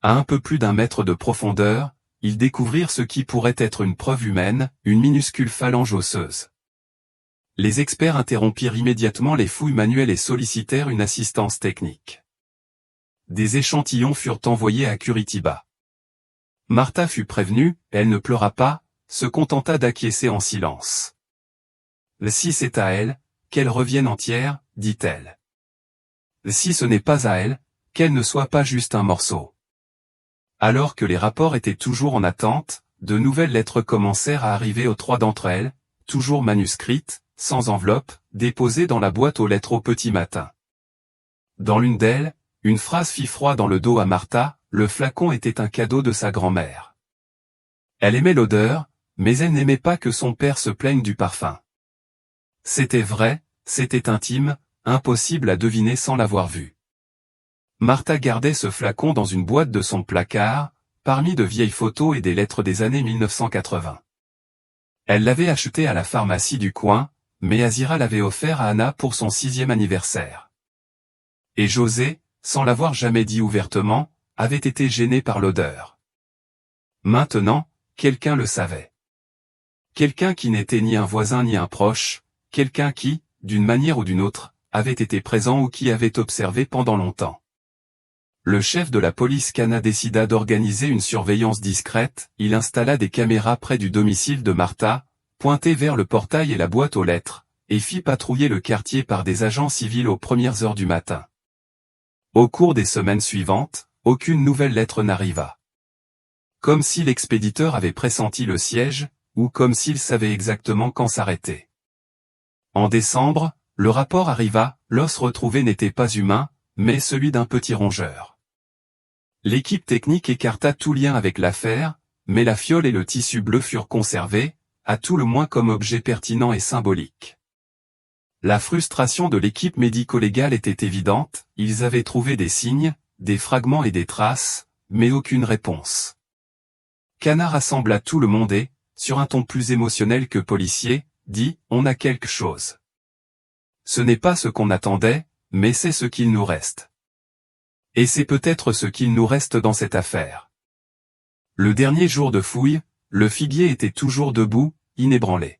À un peu plus d'1 mètre de profondeur, ils découvrirent ce qui pourrait être une preuve humaine, une minuscule phalange osseuse. Les experts interrompirent immédiatement les fouilles manuelles et sollicitèrent une assistance technique. Des échantillons furent envoyés à Curitiba. Martha fut prévenue, elle ne pleura pas, se contenta d'acquiescer en silence. « Si c'est à elle, qu'elle revienne entière, dit-elle. Si ce n'est pas à elle, qu'elle ne soit pas juste un morceau. » Alors que les rapports étaient toujours en attente, de nouvelles lettres commencèrent à arriver aux 3 d'entre elles, toujours manuscrites, sans enveloppe, déposées dans la boîte aux lettres au petit matin. Dans l'une d'elles, une phrase fit froid dans le dos à Martha, le flacon était un cadeau de sa grand-mère. Elle aimait l'odeur, mais elle n'aimait pas que son père se plaigne du parfum. C'était vrai, c'était intime, impossible à deviner sans l'avoir vu. Martha gardait ce flacon dans une boîte de son placard, parmi de vieilles photos et des lettres des années 1980. Elle l'avait acheté à la pharmacie du coin, mais Azira l'avait offert à Anna pour son 6e anniversaire. Et José, sans l'avoir jamais dit ouvertement, avait été gêné par l'odeur. Maintenant, quelqu'un le savait. Quelqu'un qui n'était ni un voisin ni un proche, quelqu'un qui, d'une manière ou d'une autre, avait été présent ou qui avait observé pendant longtemps. Le chef de la police Cana décida d'organiser une surveillance discrète, il installa des caméras près du domicile de Martha, pointées vers le portail et la boîte aux lettres, et fit patrouiller le quartier par des agents civils aux premières heures du matin. Au cours des semaines suivantes, aucune nouvelle lettre n'arriva. Comme si l'expéditeur avait pressenti le siège, ou comme s'il savait exactement quand s'arrêter. En décembre, le rapport arriva, l'os retrouvé n'était pas humain, mais celui d'un petit rongeur. L'équipe technique écarta tout lien avec l'affaire, mais la fiole et le tissu bleu furent conservés, à tout le moins comme objet pertinent et symbolique. La frustration de l'équipe médico-légale était évidente, ils avaient trouvé des signes, des fragments et des traces, mais aucune réponse. Cana rassembla tout le monde et, sur un ton plus émotionnel que policier, dit « On a quelque chose. Ce n'est pas ce qu'on attendait, mais c'est ce qu'il nous reste. Et c'est peut-être ce qu'il nous reste dans cette affaire. » Le dernier jour de fouille, le figuier était toujours debout, inébranlé.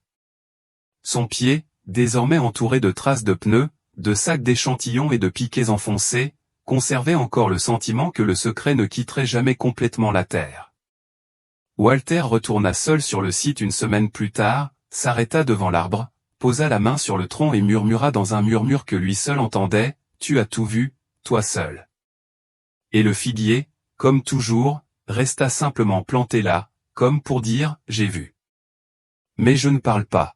Son pied, désormais entouré de traces de pneus, de sacs d'échantillons et de piquets enfoncés, conservait encore le sentiment que le secret ne quitterait jamais complètement la terre. Walter retourna seul sur le site une semaine plus tard, s'arrêta devant l'arbre, posa la main sur le tronc et murmura dans un murmure que lui seul entendait, « Tu as tout vu, toi seul. » Et le figuier, comme toujours, resta simplement planté là, comme pour dire « J'ai vu. Mais je ne parle pas. »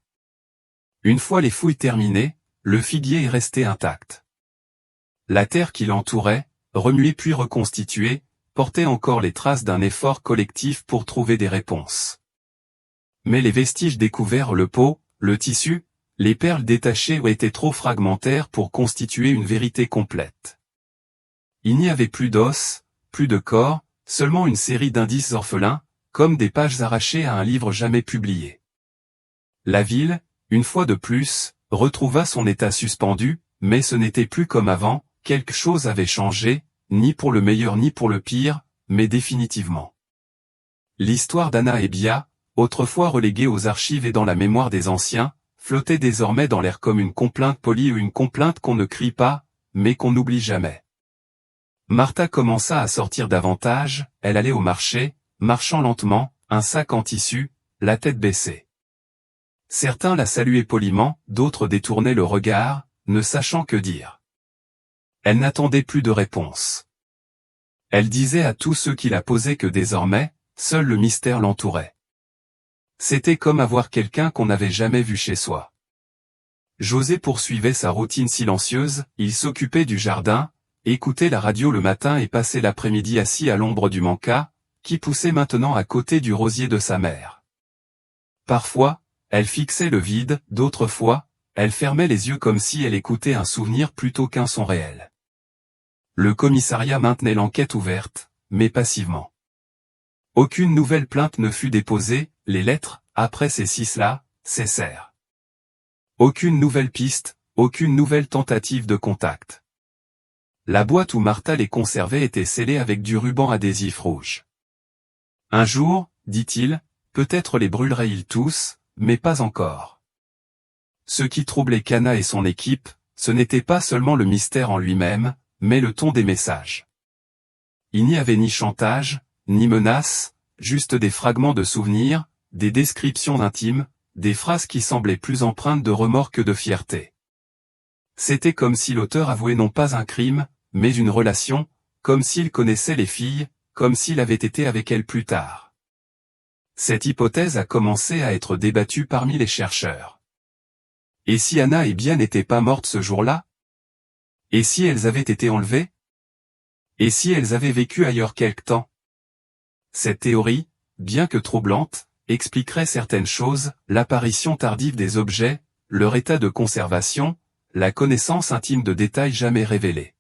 Une fois les fouilles terminées, le figuier est resté intact. La terre qui l'entourait, remuée puis reconstituée, portait encore les traces d'un effort collectif pour trouver des réponses. Mais les vestiges découverts, le pot, le tissu, les perles détachées étaient trop fragmentaires pour constituer une vérité complète. Il n'y avait plus d'os, plus de corps, seulement une série d'indices orphelins, comme des pages arrachées à un livre jamais publié. La ville, une fois de plus, retrouva son état suspendu, mais ce n'était plus comme avant, quelque chose avait changé, ni pour le meilleur ni pour le pire, mais définitivement. L'histoire d'Anna et Bia, autrefois reléguée aux archives et dans la mémoire des anciens, flottait désormais dans l'air comme une complainte polie ou une complainte qu'on ne crie pas, mais qu'on n'oublie jamais. Martha commença à sortir davantage, elle allait au marché, marchant lentement, un sac en tissu, la tête baissée. Certains la saluaient poliment, d'autres détournaient le regard, ne sachant que dire. Elle n'attendait plus de réponse. Elle disait à tous ceux qui la posaient que désormais, seul le mystère l'entourait. C'était comme avoir quelqu'un qu'on n'avait jamais vu chez soi. José poursuivait sa routine silencieuse, il s'occupait du jardin, écoutait la radio le matin et passait l'après-midi assis à l'ombre du manca, qui poussait maintenant à côté du rosier de sa mère. Parfois, elle fixait le vide, d'autres fois, elle fermait les yeux comme si elle écoutait un souvenir plutôt qu'un son réel. Le commissariat maintenait l'enquête ouverte, mais passivement. Aucune nouvelle plainte ne fut déposée, les lettres, après ces 6-là, cessèrent. Aucune nouvelle piste, aucune nouvelle tentative de contact. La boîte où Martha les conservait était scellée avec du ruban adhésif rouge. Un jour, dit-il, peut-être les brûlerait-il tous, mais pas encore. Ce qui troublait Cana et son équipe, ce n'était pas seulement le mystère en lui-même, mais le ton des messages. Il n'y avait ni chantage, ni menace, juste des fragments de souvenirs, des descriptions intimes, des phrases qui semblaient plus empreintes de remords que de fierté. C'était comme si l'auteur avouait non pas un crime, mais une relation, comme s'il connaissait les filles, comme s'il avait été avec elles plus tard. Cette hypothèse a commencé à être débattue parmi les chercheurs. Et si Anna et Bia n'étaient pas mortes ce jour-là? Et si elles avaient été enlevées? Et si elles avaient vécu ailleurs quelque temps? Cette théorie, bien que troublante, expliquerait certaines choses, l'apparition tardive des objets, leur état de conservation, la connaissance intime de détails jamais révélés.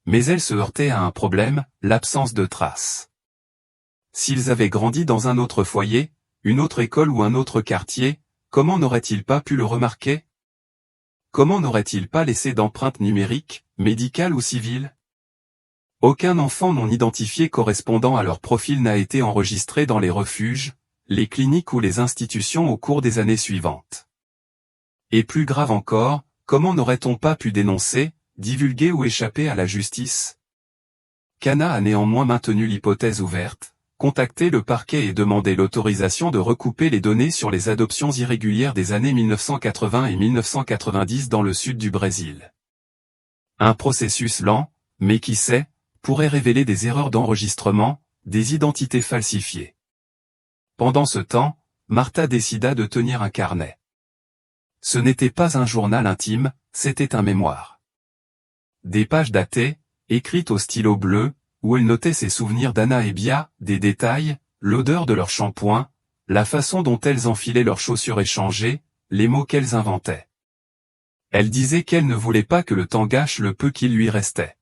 Mais elle se heurtait à un problème, l'absence de traces. S'ils avaient grandi dans un autre foyer, une autre école ou un autre quartier, comment n'auraient-ils pas pu le remarquer? Comment n'auraient-ils pas laissé d'empreintes numériques, médicales ou civiles? Aucun enfant non identifié correspondant à leur profil n'a été enregistré dans les refuges, les cliniques ou les institutions au cours des années suivantes. Et plus grave encore, comment n'aurait-on pas pu dénoncer, divulguer ou échapper à la justice? Cana a néanmoins maintenu l'hypothèse ouverte, contacté le parquet et demandé l'autorisation de recouper les données sur les adoptions irrégulières des années 1980 et 1990 dans le sud du Brésil. Un processus lent, mais qui sait, pourrait révéler des erreurs d'enregistrement, des identités falsifiées. Pendant ce temps, Martha décida de tenir un carnet. Ce n'était pas un journal intime, c'était un mémoire. Des pages datées, écrites au stylo bleu, où elle notait ses souvenirs d'Anna et Bia, des détails, l'odeur de leur shampoing, la façon dont elles enfilaient leurs chaussures échangées, les mots qu'elles inventaient. Elle disait qu'elle ne voulait pas que le temps gâche le peu qu'il lui restait.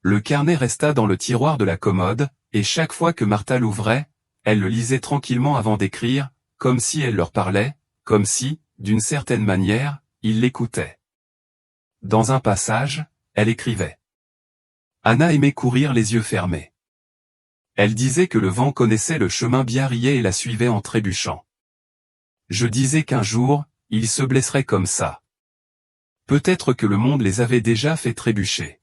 Le carnet resta dans le tiroir de la commode, et chaque fois que Martha l'ouvrait, elle le lisait tranquillement avant d'écrire, comme si elle leur parlait, comme si, d'une certaine manière, ils l'écoutaient. Dans un passage, elle écrivait. Anna aimait courir les yeux fermés. Elle disait que le vent connaissait le chemin bien riait et la suivait en trébuchant. Je disais qu'un jour, ils se blesseraient comme ça. Peut-être que le monde les avait déjà fait trébucher.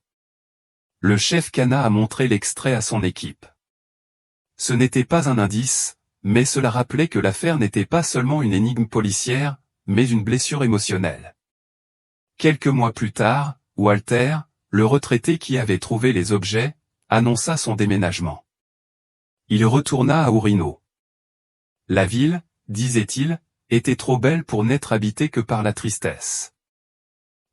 Le chef Cana a montré l'extrait à son équipe. Ce n'était pas un indice, mais cela rappelait que l'affaire n'était pas seulement une énigme policière, mais une blessure émotionnelle. Quelques mois plus tard, Walter, le retraité qui avait trouvé les objets, annonça son déménagement. Il retourna à Ourino. La ville, disait-il, était trop belle pour n'être habitée que par la tristesse.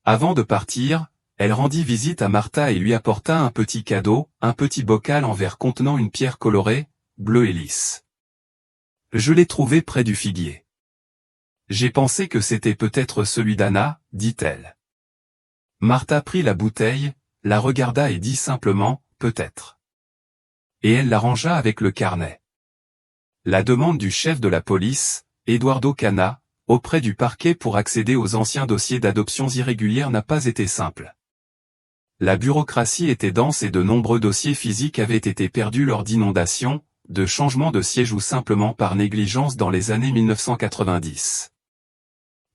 Avant de partir, elle rendit visite à Martha et lui apporta un petit cadeau, un petit bocal en verre contenant une pierre colorée, bleue et lisse. Je l'ai trouvé près du figuier. J'ai pensé que c'était peut-être celui d'Anna, dit-elle. Martha prit la bouteille, la regarda et dit simplement, peut-être. Et elle la rangea avec le carnet. La demande du chef de la police, Eduardo Cana, auprès du parquet pour accéder aux anciens dossiers d'adoptions irrégulières n'a pas été simple. La bureaucratie était dense et de nombreux dossiers physiques avaient été perdus lors d'inondations, de changements de siège ou simplement par négligence dans les années 1990.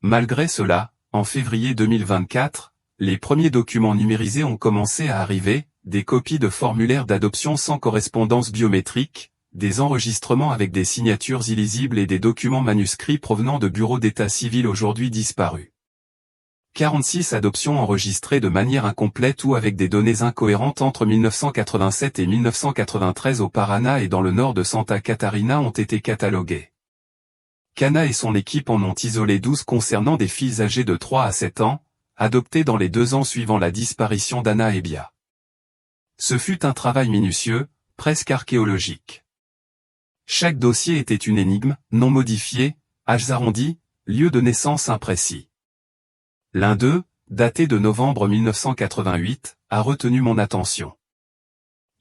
Malgré cela, en février 2024, les premiers documents numérisés ont commencé à arriver, des copies de formulaires d'adoption sans correspondance biométrique, des enregistrements avec des signatures illisibles et des documents manuscrits provenant de bureaux d'état civil aujourd'hui disparus. 46 adoptions enregistrées de manière incomplète ou avec des données incohérentes entre 1987 et 1993 au Paraná et dans le nord de Santa Catarina ont été cataloguées. Cana et son équipe en ont isolé 12 concernant des filles âgées de 3 à 7 ans, adoptées dans les 2 ans suivant la disparition d'Anna et Bia. Ce fut un travail minutieux, presque archéologique. Chaque dossier était une énigme, non modifié, âges arrondis, lieu de naissance imprécis. L'un d'eux, daté de novembre 1988, a retenu mon attention.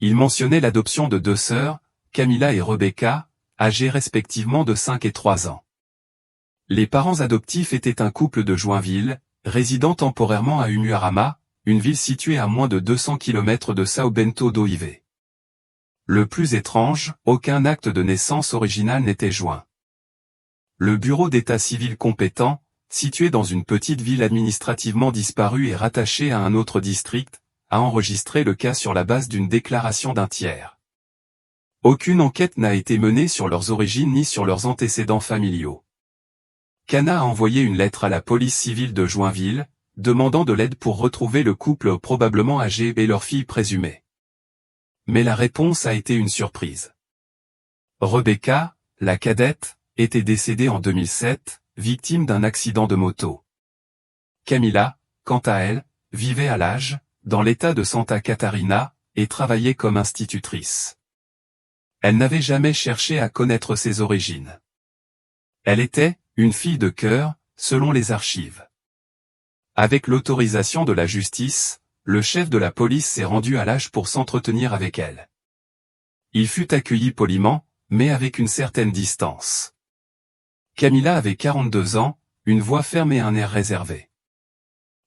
Il mentionnait l'adoption de 2 sœurs, Camila et Rebecca, âgées respectivement de 5 et 3 ans. Les parents adoptifs étaient un couple de Joinville, résidant temporairement à Umuarama, une ville située à moins de 200 km de São Bento do Ive. Le plus étrange, aucun acte de naissance original n'était joint. Le bureau d'état civil compétent, situé dans une petite ville administrativement disparue et rattachée à un autre district, a enregistré le cas sur la base d'une déclaration d'un tiers. Aucune enquête n'a été menée sur leurs origines ni sur leurs antécédents familiaux. Cana a envoyé une lettre à la police civile de Joinville, demandant de l'aide pour retrouver le couple probablement âgé et leur fille présumée. Mais la réponse a été une surprise. Rebecca, la cadette, était décédée en 2007, victime d'un accident de moto. Camila, quant à elle, vivait à l'âge, dans l'état de Santa Catarina, et travaillait comme institutrice. Elle n'avait jamais cherché à connaître ses origines. Elle était une fille de cœur, selon les archives. Avec l'autorisation de la justice, le chef de la police s'est rendu à l'âge pour s'entretenir avec elle. Il fut accueilli poliment, mais avec une certaine distance. Camilla avait 42 ans, une voix ferme et un air réservé.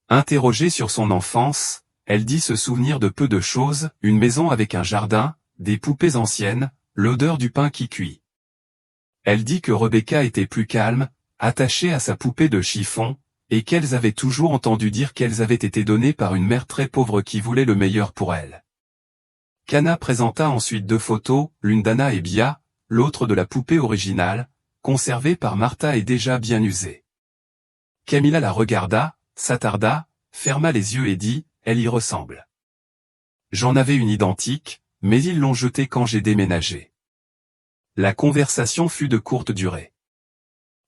Interrogée sur son enfance, elle dit se souvenir de peu de choses, une maison avec un jardin, des poupées anciennes, l'odeur du pain qui cuit. Elle dit que Rebecca était plus calme, attachée à sa poupée de chiffon, et qu'elles avaient toujours entendu dire qu'elles avaient été données par une mère très pauvre qui voulait le meilleur pour elle. Cana présenta ensuite 2 photos, l'une d'Anna et Bia, l'autre de la poupée originale, conservée par Martha et déjà bien usée. Camilla la regarda, s'attarda, ferma les yeux et dit, elle y ressemble. J'en avais une identique, mais ils l'ont jetée quand j'ai déménagé. La conversation fut de courte durée.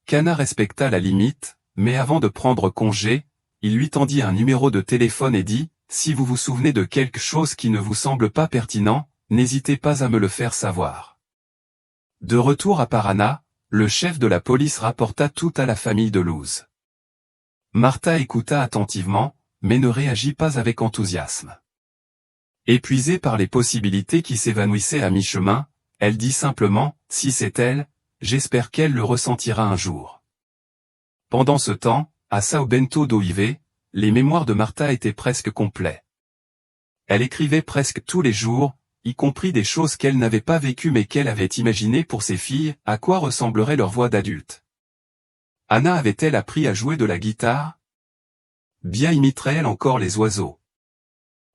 Cana respecta la limite, mais avant de prendre congé, il lui tendit un numéro de téléphone et dit, si vous vous souvenez de quelque chose qui ne vous semble pas pertinent, n'hésitez pas à me le faire savoir. De retour à Paraná, le chef de la police rapporta tout à la famille de Luz. Martha écouta attentivement, mais ne réagit pas avec enthousiasme. Épuisée par les possibilités qui s'évanouissaient à mi-chemin, elle dit simplement, si c'est elle, j'espère qu'elle le ressentira un jour. Pendant ce temps, à São Bento do Ive, les mémoires de Martha étaient presque complets. Elle écrivait presque tous les jours, y compris des choses qu'elle n'avait pas vécues mais qu'elle avait imaginées pour ses filles, à quoi ressemblerait leur voix d'adulte. Anna avait-elle appris à jouer de la guitare? Bien imiterait-elle encore les oiseaux?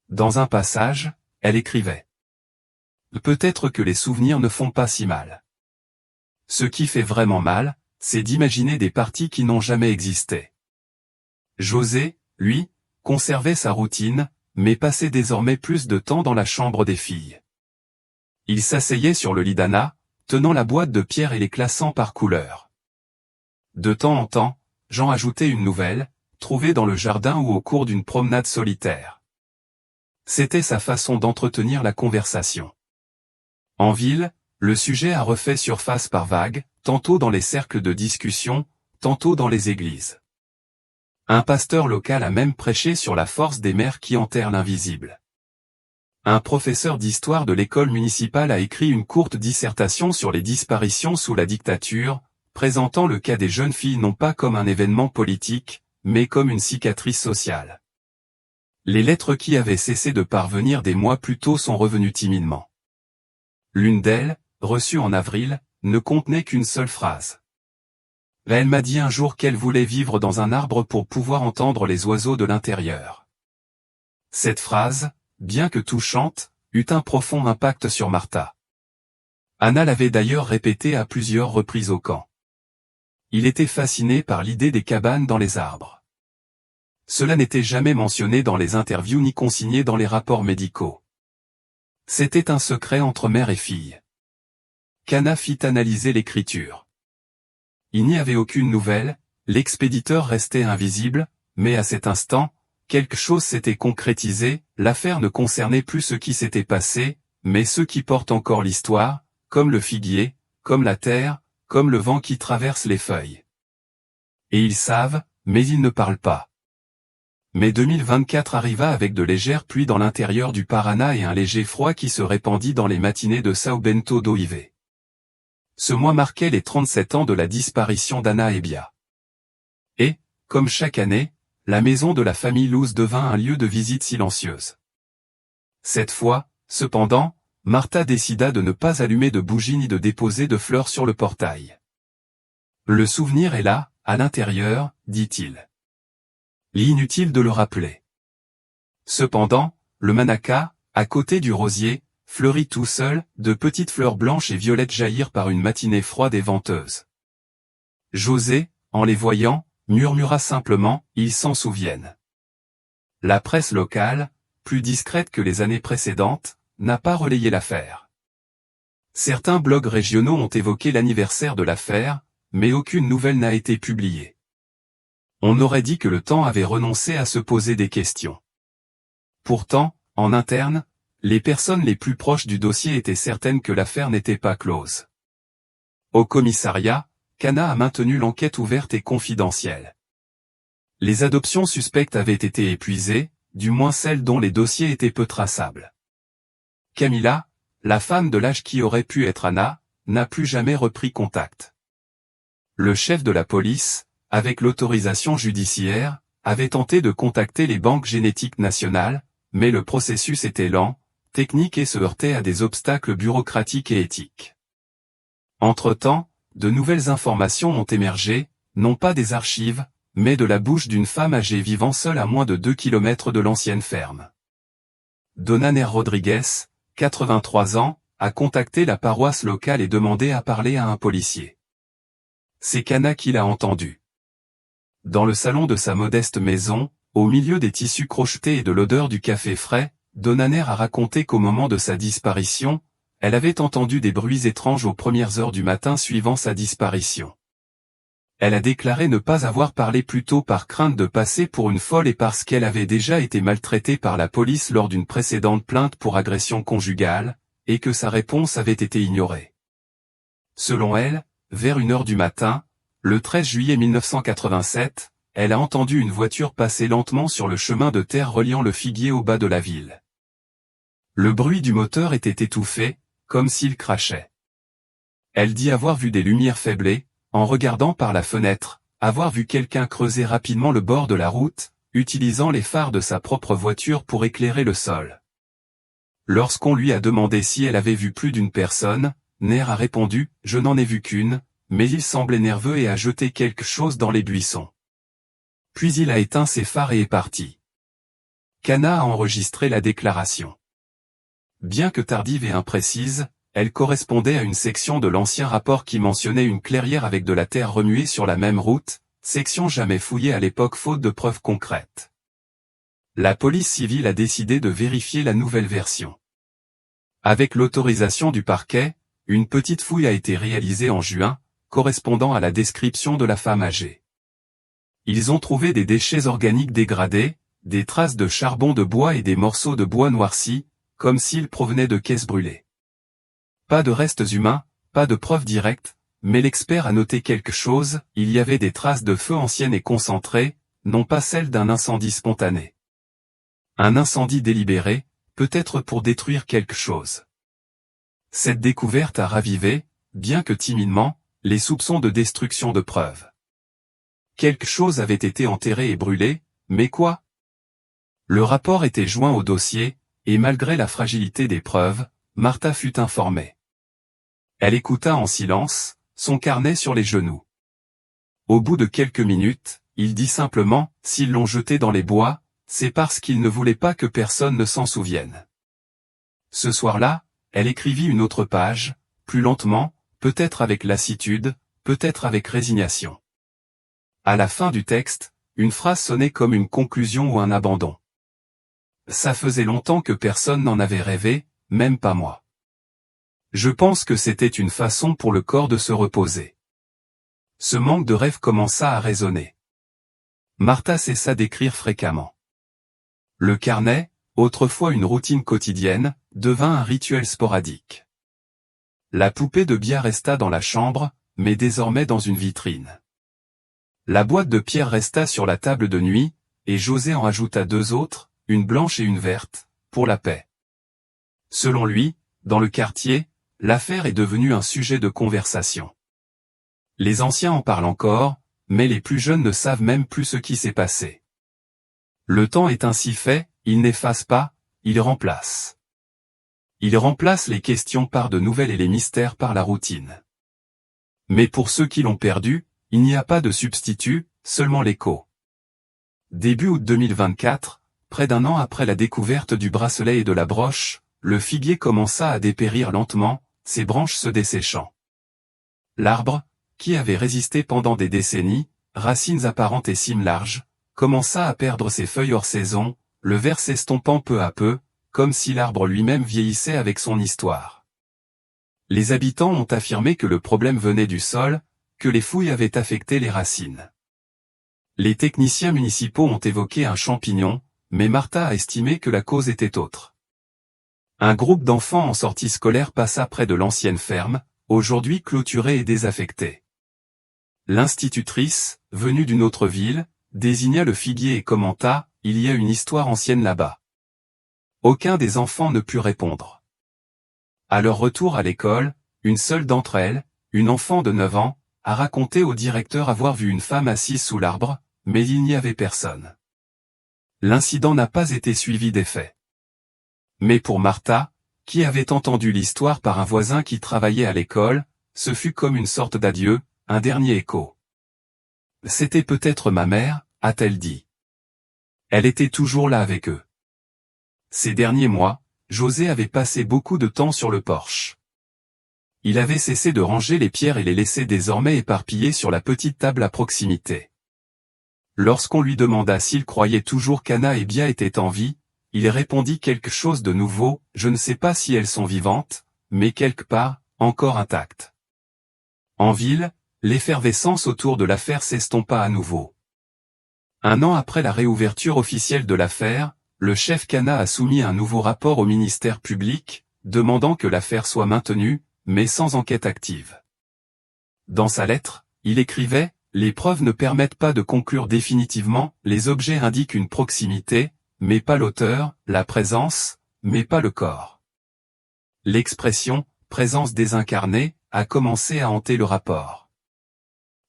Dans un passage, elle écrivait. Peut-être que les souvenirs ne font pas si mal. Ce qui fait vraiment mal, c'est d'imaginer des parties qui n'ont jamais existé. José, lui, conservait sa routine, mais passait désormais plus de temps dans la chambre des filles. Il s'asseyait sur le lit d'Anna, tenant la boîte de pierre et les classant par couleur. De temps en temps, Jean ajoutait une nouvelle, trouvée dans le jardin ou au cours d'une promenade solitaire. C'était sa façon d'entretenir la conversation. En ville, le sujet a refait surface par vagues, tantôt dans les cercles de discussion, tantôt dans les églises. Un pasteur local a même prêché sur la force des mères qui enterrent l'invisible. Un professeur d'histoire de l'école municipale a écrit une courte dissertation sur les disparitions sous la dictature, présentant le cas des jeunes filles non pas comme un événement politique, mais comme une cicatrice sociale. Les lettres qui avaient cessé de parvenir des mois plus tôt sont revenues timidement. L'une d'elles, reçue en avril, ne contenait qu'une seule phrase. Elle m'a dit un jour qu'elle voulait vivre dans un arbre pour pouvoir entendre les oiseaux de l'intérieur. Cette phrase, bien que touchante, eut un profond impact sur Martha. Anna l'avait d'ailleurs répétée à plusieurs reprises au camp. Il était fasciné par l'idée des cabanes dans les arbres. Cela n'était jamais mentionné dans les interviews ni consigné dans les rapports médicaux. C'était un secret entre mère et fille. Cana fit analyser l'écriture. Il n'y avait aucune nouvelle, l'expéditeur restait invisible, mais à cet instant, quelque chose s'était concrétisé, l'affaire ne concernait plus ce qui s'était passé, mais ceux qui portent encore l'histoire, comme le figuier, comme la terre, comme le vent qui traverse les feuilles. Et ils savent, mais ils ne parlent pas. Mais 2024 arriva avec de légères pluies dans l'intérieur du Paraná et un léger froid qui se répandit dans les matinées de São Bento do Ive. Ce mois marquait les 37 ans de la disparition d'Anna et Bia. Et, comme chaque année, la maison de la famille Luz devint un lieu de visite silencieuse. Cette fois, cependant, Martha décida de ne pas allumer de bougies ni de déposer de fleurs sur le portail. Le souvenir est là, à l'intérieur, dit-il. Inutile de le rappeler. Cependant, le manaka, à côté du rosier, fleurit tout seul, de petites fleurs blanches et violettes jaillirent par une matinée froide et venteuse. José, en les voyant, murmura simplement, ils s'en souviennent. La presse locale, plus discrète que les années précédentes, n'a pas relayé l'affaire. Certains blogs régionaux ont évoqué l'anniversaire de l'affaire, mais aucune nouvelle n'a été publiée. On aurait dit que le temps avait renoncé à se poser des questions. Pourtant, en interne, les personnes les plus proches du dossier étaient certaines que l'affaire n'était pas close. Au commissariat, Cana a maintenu l'enquête ouverte et confidentielle. Les adoptions suspectes avaient été épuisées, du moins celles dont les dossiers étaient peu traçables. Camilla, la femme de l'âge qui aurait pu être Anna, n'a plus jamais repris contact. Le chef de la police, avec l'autorisation judiciaire, avait tenté de contacter les banques génétiques nationales, mais le processus était lent, technique et se heurtait à des obstacles bureaucratiques et éthiques. Entre-temps, de nouvelles informations ont émergé, non pas des archives, mais de la bouche d'une femme âgée vivant seule à moins de 2 km de l'ancienne ferme. Donaner Rodriguez, 83 ans, a contacté la paroisse locale et demandé à parler à un policier. C'est Cana qui l'a entendu. Dans le salon de sa modeste maison, au milieu des tissus crochetés et de l'odeur du café frais, Donaner a raconté qu'au moment de sa disparition, elle avait entendu des bruits étranges aux premières heures du matin suivant sa disparition. Elle a déclaré ne pas avoir parlé plus tôt par crainte de passer pour une folle et parce qu'elle avait déjà été maltraitée par la police lors d'une précédente plainte pour agression conjugale, et que sa réponse avait été ignorée. Selon elle, vers 1h du matin, le 13 juillet 1987, elle a entendu une voiture passer lentement sur le chemin de terre reliant le Figuier au bas de la ville. Le bruit du moteur était étouffé, comme s'il crachait. Elle dit avoir vu des lumières faiblées, en regardant par la fenêtre, avoir vu quelqu'un creuser rapidement le bord de la route, utilisant les phares de sa propre voiture pour éclairer le sol. Lorsqu'on lui a demandé si elle avait vu plus d'une personne, Ner a répondu « Je n'en ai vu qu'une », mais il semblait nerveux et a jeté quelque chose dans les buissons. Puis il a éteint ses phares et est parti. Cana a enregistré la déclaration. Bien que tardive et imprécise, elle correspondait à une section de l'ancien rapport qui mentionnait une clairière avec de la terre remuée sur la même route, section jamais fouillée à l'époque faute de preuves concrètes. La police civile a décidé de vérifier la nouvelle version. Avec l'autorisation du parquet, une petite fouille a été réalisée en juin, correspondant à la description de la femme âgée. Ils ont trouvé des déchets organiques dégradés, des traces de charbon de bois et des morceaux de bois noircis, comme s'ils provenaient de caisses brûlées. Pas de restes humains, pas de preuves directes, mais l'expert a noté quelque chose, il y avait des traces de feu anciennes et concentrées, non pas celles d'un incendie spontané. Un incendie délibéré, peut-être pour détruire quelque chose. Cette découverte a ravivé, bien que timidement, les soupçons de destruction de preuves. Quelque chose avait été enterré et brûlé, mais quoi? Le rapport était joint au dossier, et malgré la fragilité des preuves, Martha fut informée. Elle écouta en silence, son carnet sur les genoux. Au bout de quelques minutes, il dit simplement, s'ils l'ont jeté dans les bois, c'est parce qu'ils ne voulaient pas que personne ne s'en souvienne. Ce soir-là, elle écrivit une autre page, plus lentement, peut-être avec lassitude, peut-être avec résignation. À la fin du texte, une phrase sonnait comme une conclusion ou un abandon. Ça faisait longtemps que personne n'en avait rêvé, même pas moi. Je pense que c'était une façon pour le corps de se reposer. Ce manque de rêve commença à résonner. Martha cessa d'écrire fréquemment. Le carnet, autrefois une routine quotidienne, devint un rituel sporadique. La poupée de Bia resta dans la chambre, mais désormais dans une vitrine. La boîte de pierre resta sur la table de nuit, et José en ajouta 2 autres, une blanche et une verte, pour la paix. Selon lui, dans le quartier, l'affaire est devenue un sujet de conversation. Les anciens en parlent encore, mais les plus jeunes ne savent même plus ce qui s'est passé. Le temps est ainsi fait, il n'efface pas, il remplace. Il remplace les questions par de nouvelles et les mystères par la routine. Mais pour ceux qui l'ont perdu, il n'y a pas de substitut, seulement l'écho. Début août 2024, près d'un an après la découverte du bracelet et de la broche, le figuier commença à dépérir lentement, ses branches se desséchant. L'arbre, qui avait résisté pendant des décennies, racines apparentes et cimes larges, commença à perdre ses feuilles hors saison, le vert s'estompant peu à peu, comme si l'arbre lui-même vieillissait avec son histoire. Les habitants ont affirmé que le problème venait du sol, que les fouilles avaient affecté les racines. Les techniciens municipaux ont évoqué un champignon, mais Martha a estimé que la cause était autre. Un groupe d'enfants en sortie scolaire passa près de l'ancienne ferme, aujourd'hui clôturée et désaffectée. L'institutrice, venue d'une autre ville, désigna le figuier et commenta « Il y a une histoire ancienne là-bas ». Aucun des enfants ne put répondre. À leur retour à l'école, une seule d'entre elles, une enfant de 9 ans, a raconté au directeur avoir vu une femme assise sous l'arbre, mais il n'y avait personne. L'incident n'a pas été suivi des faits. Mais pour Martha, qui avait entendu l'histoire par un voisin qui travaillait à l'école, ce fut comme une sorte d'adieu, un dernier écho. « C'était peut-être ma mère », a-t-elle dit. Elle était toujours là avec eux. Ces derniers mois, José avait passé beaucoup de temps sur le porche. Il avait cessé de ranger les pierres et les laissait désormais éparpillées sur la petite table à proximité. Lorsqu'on lui demanda s'il croyait toujours qu'Anna et Bia étaient en vie, il répondit quelque chose de nouveau, « Je ne sais pas si elles sont vivantes, mais quelque part, encore intactes. » En ville, l'effervescence autour de l'affaire s'estompa à nouveau. Un an après la réouverture officielle de l'affaire, le chef Cana a soumis un nouveau rapport au ministère public, demandant que l'affaire soit maintenue, mais sans enquête active. Dans sa lettre, il écrivait « Les preuves ne permettent pas de conclure définitivement, les objets indiquent une proximité, mais pas l'auteur, la présence, mais pas le corps. » L'expression « présence désincarnée » a commencé à hanter le rapport.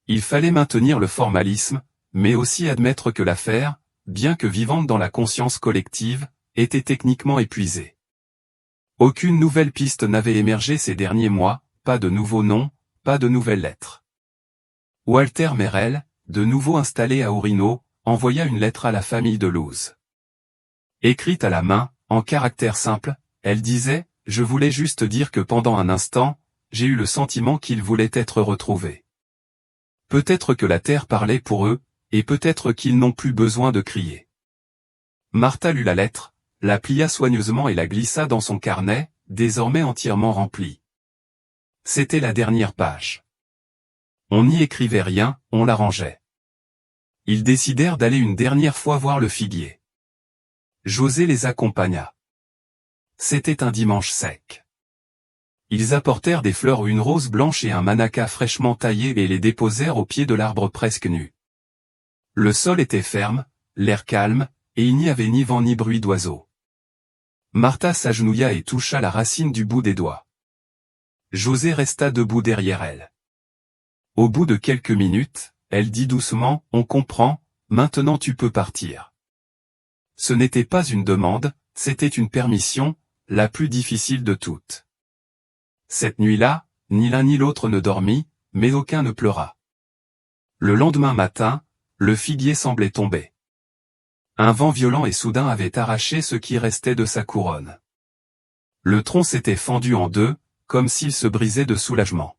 Il fallait maintenir le formalisme, mais aussi admettre que l'affaire, bien que vivante dans la conscience collective, était techniquement épuisée. Aucune nouvelle piste n'avait émergé ces derniers mois, pas de nouveaux noms, pas de nouvelles lettres. Walter Merel, de nouveau installé à Orino, envoya une lettre à la famille de Luz. Écrite à la main, en caractères simples, elle disait « Je voulais juste dire que pendant un instant, j'ai eu le sentiment qu'ils voulaient être retrouvés. Peut-être que la terre parlait pour eux, et peut-être qu'ils n'ont plus besoin de crier. » Martha lut la lettre, la plia soigneusement et la glissa dans son carnet, désormais entièrement rempli. C'était la dernière page. On n'y écrivait rien, on la rangeait. Ils décidèrent d'aller une dernière fois voir le figuier. José les accompagna. C'était un dimanche sec. Ils apportèrent des fleurs, une rose blanche et un manaka fraîchement taillé et les déposèrent au pied de l'arbre presque nu. Le sol était ferme, l'air calme, et il n'y avait ni vent ni bruit d'oiseaux. Martha s'agenouilla et toucha la racine du bout des doigts. José resta debout derrière elle. Au bout de quelques minutes, elle dit doucement, « On comprend, maintenant tu peux partir. » Ce n'était pas une demande, c'était une permission, la plus difficile de toutes. Cette nuit-là, ni l'un ni l'autre ne dormit, mais aucun ne pleura. Le lendemain matin, le figuier semblait tomber. Un vent violent et soudain avait arraché ce qui restait de sa couronne. Le tronc s'était fendu en deux, comme s'il se brisait de soulagement.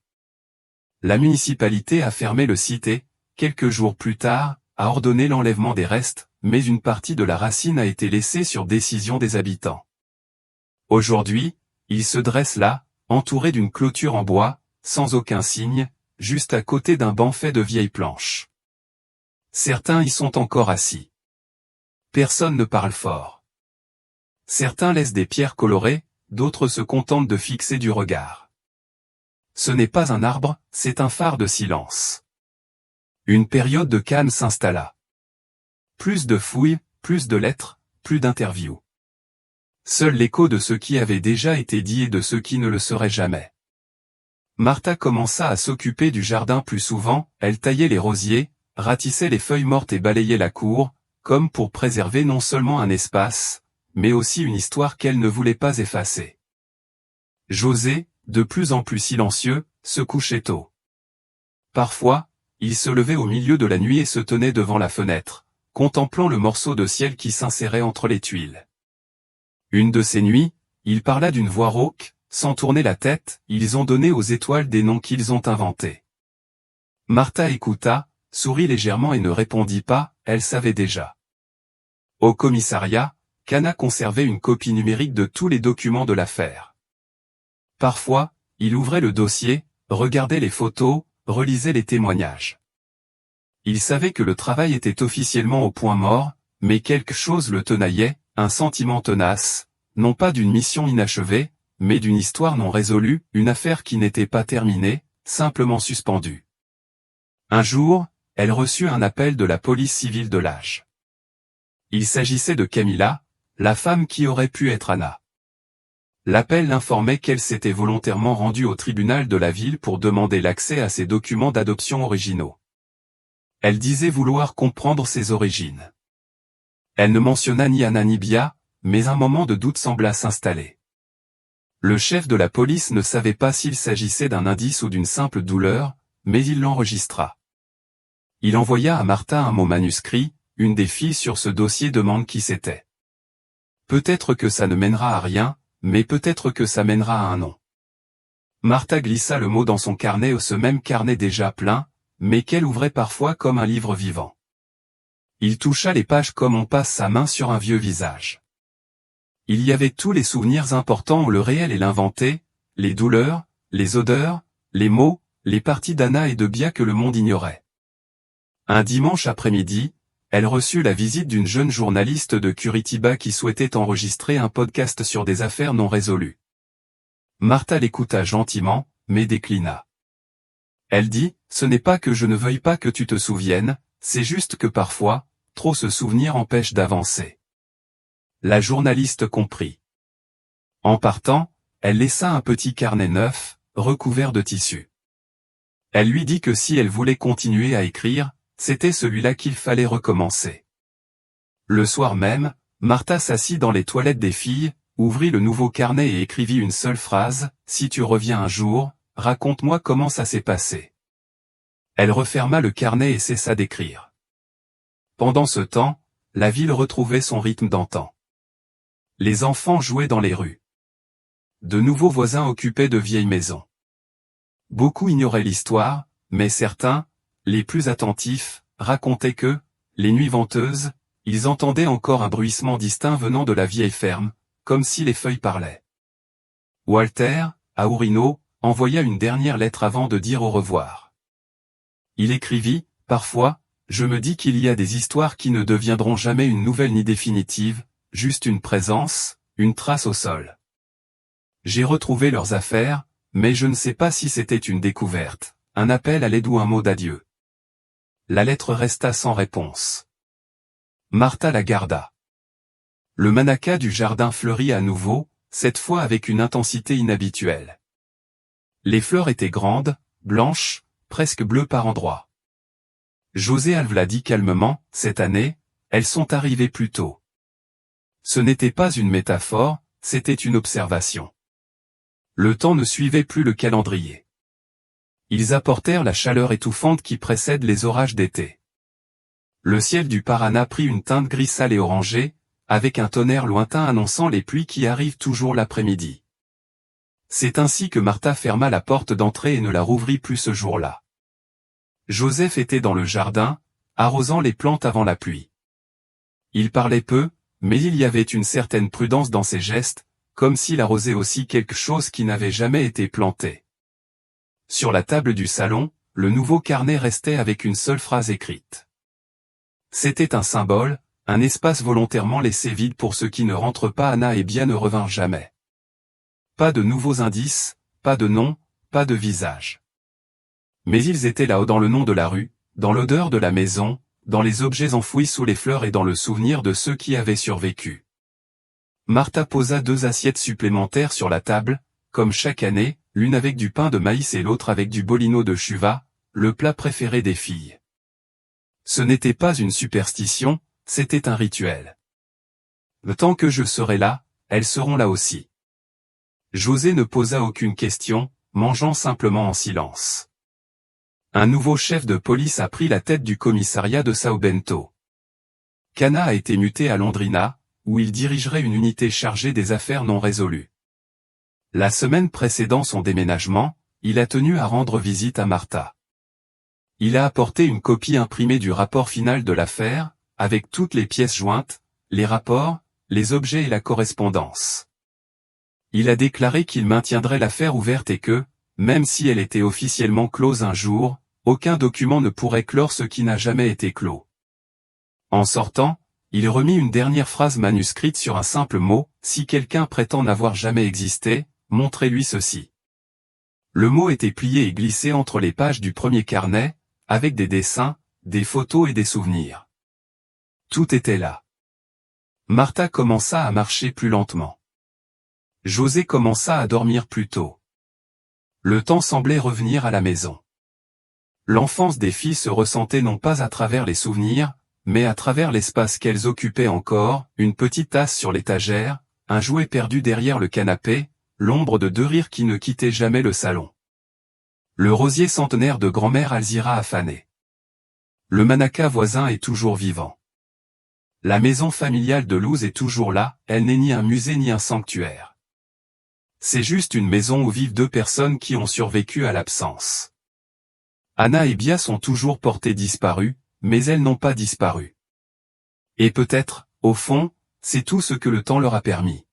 La municipalité a fermé le site et, quelques jours plus tard, a ordonné l'enlèvement des restes, mais une partie de la racine a été laissée sur décision des habitants. Aujourd'hui, il se dresse là, entouré d'une clôture en bois, sans aucun signe, juste à côté d'un banc fait de vieilles planches. Certains y sont encore assis. Personne ne parle fort. Certains laissent des pierres colorées, d'autres se contentent de fixer du regard. Ce n'est pas un arbre, c'est un phare de silence. Une période de calme s'installa. Plus de fouilles, plus de lettres, plus d'interviews. Seul l'écho de ce qui avait déjà été dit et de ce qui ne le serait jamais. Martha commença à s'occuper du jardin plus souvent, elle taillait les rosiers, ratissait les feuilles mortes et balayait la cour, comme pour préserver non seulement un espace, mais aussi une histoire qu'elle ne voulait pas effacer. José, de plus en plus silencieux, se couchait tôt. Parfois, il se levait au milieu de la nuit et se tenait devant la fenêtre, contemplant le morceau de ciel qui s'insérait entre les tuiles. Une de ces nuits, il parla d'une voix rauque, sans tourner la tête, ils ont donné aux étoiles des noms qu'ils ont inventés. Martha écouta, sourit légèrement et ne répondit pas, elle savait déjà. Au commissariat, Cana conservait une copie numérique de tous les documents de l'affaire. Parfois, il ouvrait le dossier, regardait les photos, relisait les témoignages. Il savait que le travail était officiellement au point mort, mais quelque chose le tenaillait, un sentiment tenace, non pas d'une mission inachevée, mais d'une histoire non résolue, une affaire qui n'était pas terminée, simplement suspendue. Un jour, elle reçut un appel de la police civile de Lage. Il s'agissait de Camilla, la femme qui aurait pu être Anna. L'appel l'informait qu'elle s'était volontairement rendue au tribunal de la ville pour demander l'accès à ses documents d'adoption originaux. Elle disait vouloir comprendre ses origines. Elle ne mentionna ni Anna ni Bia, mais un moment de doute sembla s'installer. Le chef de la police ne savait pas s'il s'agissait d'un indice ou d'une simple douleur, mais il l'enregistra. Il envoya à Martha un mot manuscrit, une des filles sur ce dossier demande qui c'était. Peut-être que ça ne mènera à rien, mais peut-être que ça mènera à un nom. Martha glissa le mot dans son carnet, ce même carnet déjà plein, mais qu'elle ouvrait parfois comme un livre vivant. Il toucha les pages comme on passe sa main sur un vieux visage. Il y avait tous les souvenirs importants, le réel et l'inventé, les douleurs, les odeurs, les mots, les parties d'Anna et de Bia que le monde ignorait. Un dimanche après-midi, elle reçut la visite d'une jeune journaliste de Curitiba qui souhaitait enregistrer un podcast sur des affaires non résolues. Martha l'écouta gentiment, mais déclina. Elle dit, « Ce n'est pas que je ne veuille pas que tu te souviennes, c'est juste que parfois, trop se souvenir empêche d'avancer. » La journaliste comprit. En partant, elle laissa un petit carnet neuf, recouvert de tissu. Elle lui dit que si elle voulait continuer à écrire, c'était celui-là qu'il fallait recommencer. Le soir même, Martha s'assit dans les toilettes des filles, ouvrit le nouveau carnet et écrivit une seule phrase, « Si tu reviens un jour, raconte-moi comment ça s'est passé. » Elle referma le carnet et cessa d'écrire. Pendant ce temps, la ville retrouvait son rythme d'antan. Les enfants jouaient dans les rues. De nouveaux voisins occupaient de vieilles maisons. Beaucoup ignoraient l'histoire, mais certains, les plus attentifs, racontaient que, les nuits venteuses, ils entendaient encore un bruissement distinct venant de la vieille ferme, comme si les feuilles parlaient. Walter, à Ourino, envoya une dernière lettre avant de dire au revoir. Il écrivit, « Parfois, je me dis qu'il y a des histoires qui ne deviendront jamais une nouvelle ni définitive, juste une présence, une trace au sol. J'ai retrouvé leurs affaires, mais je ne sais pas si c'était une découverte, un appel à l'aide ou un mot d'adieu. » La lettre resta sans réponse. Martha la garda. Le manaka du jardin fleurit à nouveau, cette fois avec une intensité inhabituelle. Les fleurs étaient grandes, blanches, presque bleues par endroits. José Alvla dit calmement, « Cette année, elles sont arrivées plus tôt. » Ce n'était pas une métaphore, c'était une observation. Le temps ne suivait plus le calendrier. Ils apportèrent la chaleur étouffante qui précède les orages d'été. Le ciel du Paraná prit une teinte gris sale et orangée, avec un tonnerre lointain annonçant les pluies qui arrivent toujours l'après-midi. C'est ainsi que Martha ferma la porte d'entrée et ne la rouvrit plus ce jour-là. Joseph était dans le jardin, arrosant les plantes avant la pluie. Il parlait peu, mais il y avait une certaine prudence dans ses gestes, comme s'il arrosait aussi quelque chose qui n'avait jamais été planté. Sur la table du salon, le nouveau carnet restait avec une seule phrase écrite. C'était un symbole, un espace volontairement laissé vide pour ceux qui ne rentrent pas. Anna et Bia ne revinrent jamais. Pas de nouveaux indices, pas de nom, pas de visage. Mais ils étaient là-haut dans le nom de la rue, dans l'odeur de la maison, dans les objets enfouis sous les fleurs et dans le souvenir de ceux qui avaient survécu. Martha posa 2 assiettes supplémentaires sur la table, comme chaque année, l'une avec du pain de maïs et l'autre avec du bolino de chuva, le plat préféré des filles. Ce n'était pas une superstition, c'était un rituel. Tant que je serai là, elles seront là aussi. José ne posa aucune question, mangeant simplement en silence. Un nouveau chef de police a pris la tête du commissariat de São Bento. Cana a été muté à Londrina, où il dirigerait une unité chargée des affaires non résolues. La semaine précédant son déménagement, il a tenu à rendre visite à Martha. Il a apporté une copie imprimée du rapport final de l'affaire, avec toutes les pièces jointes, les rapports, les objets et la correspondance. Il a déclaré qu'il maintiendrait l'affaire ouverte et que, même si elle était officiellement close un jour, aucun document ne pourrait clore ce qui n'a jamais été clos. En sortant, Il remit une dernière phrase manuscrite sur un simple mot, « Si quelqu'un prétend n'avoir jamais existé, montrez-lui ceci ». Le mot était plié et glissé entre les pages du premier carnet, avec des dessins, des photos et des souvenirs. Tout était là. Martha commença à marcher plus lentement. José commença à dormir plus tôt. Le temps semblait revenir à la maison. L'enfance des filles se ressentait non pas à travers les souvenirs, mais à travers l'espace qu'elles occupaient encore, une petite tasse sur l'étagère, un jouet perdu derrière le canapé, l'ombre de deux rires qui ne quittaient jamais le salon. Le rosier centenaire de grand-mère Alzira affanée. Le manaka voisin est toujours vivant. La maison familiale de Luz est toujours là, elle n'est ni un musée ni un sanctuaire. C'est juste une maison où vivent deux personnes qui ont survécu à l'absence. Anna et Bia sont toujours portées disparues, mais elles n'ont pas disparu. Et peut-être, au fond, c'est tout ce que le temps leur a permis.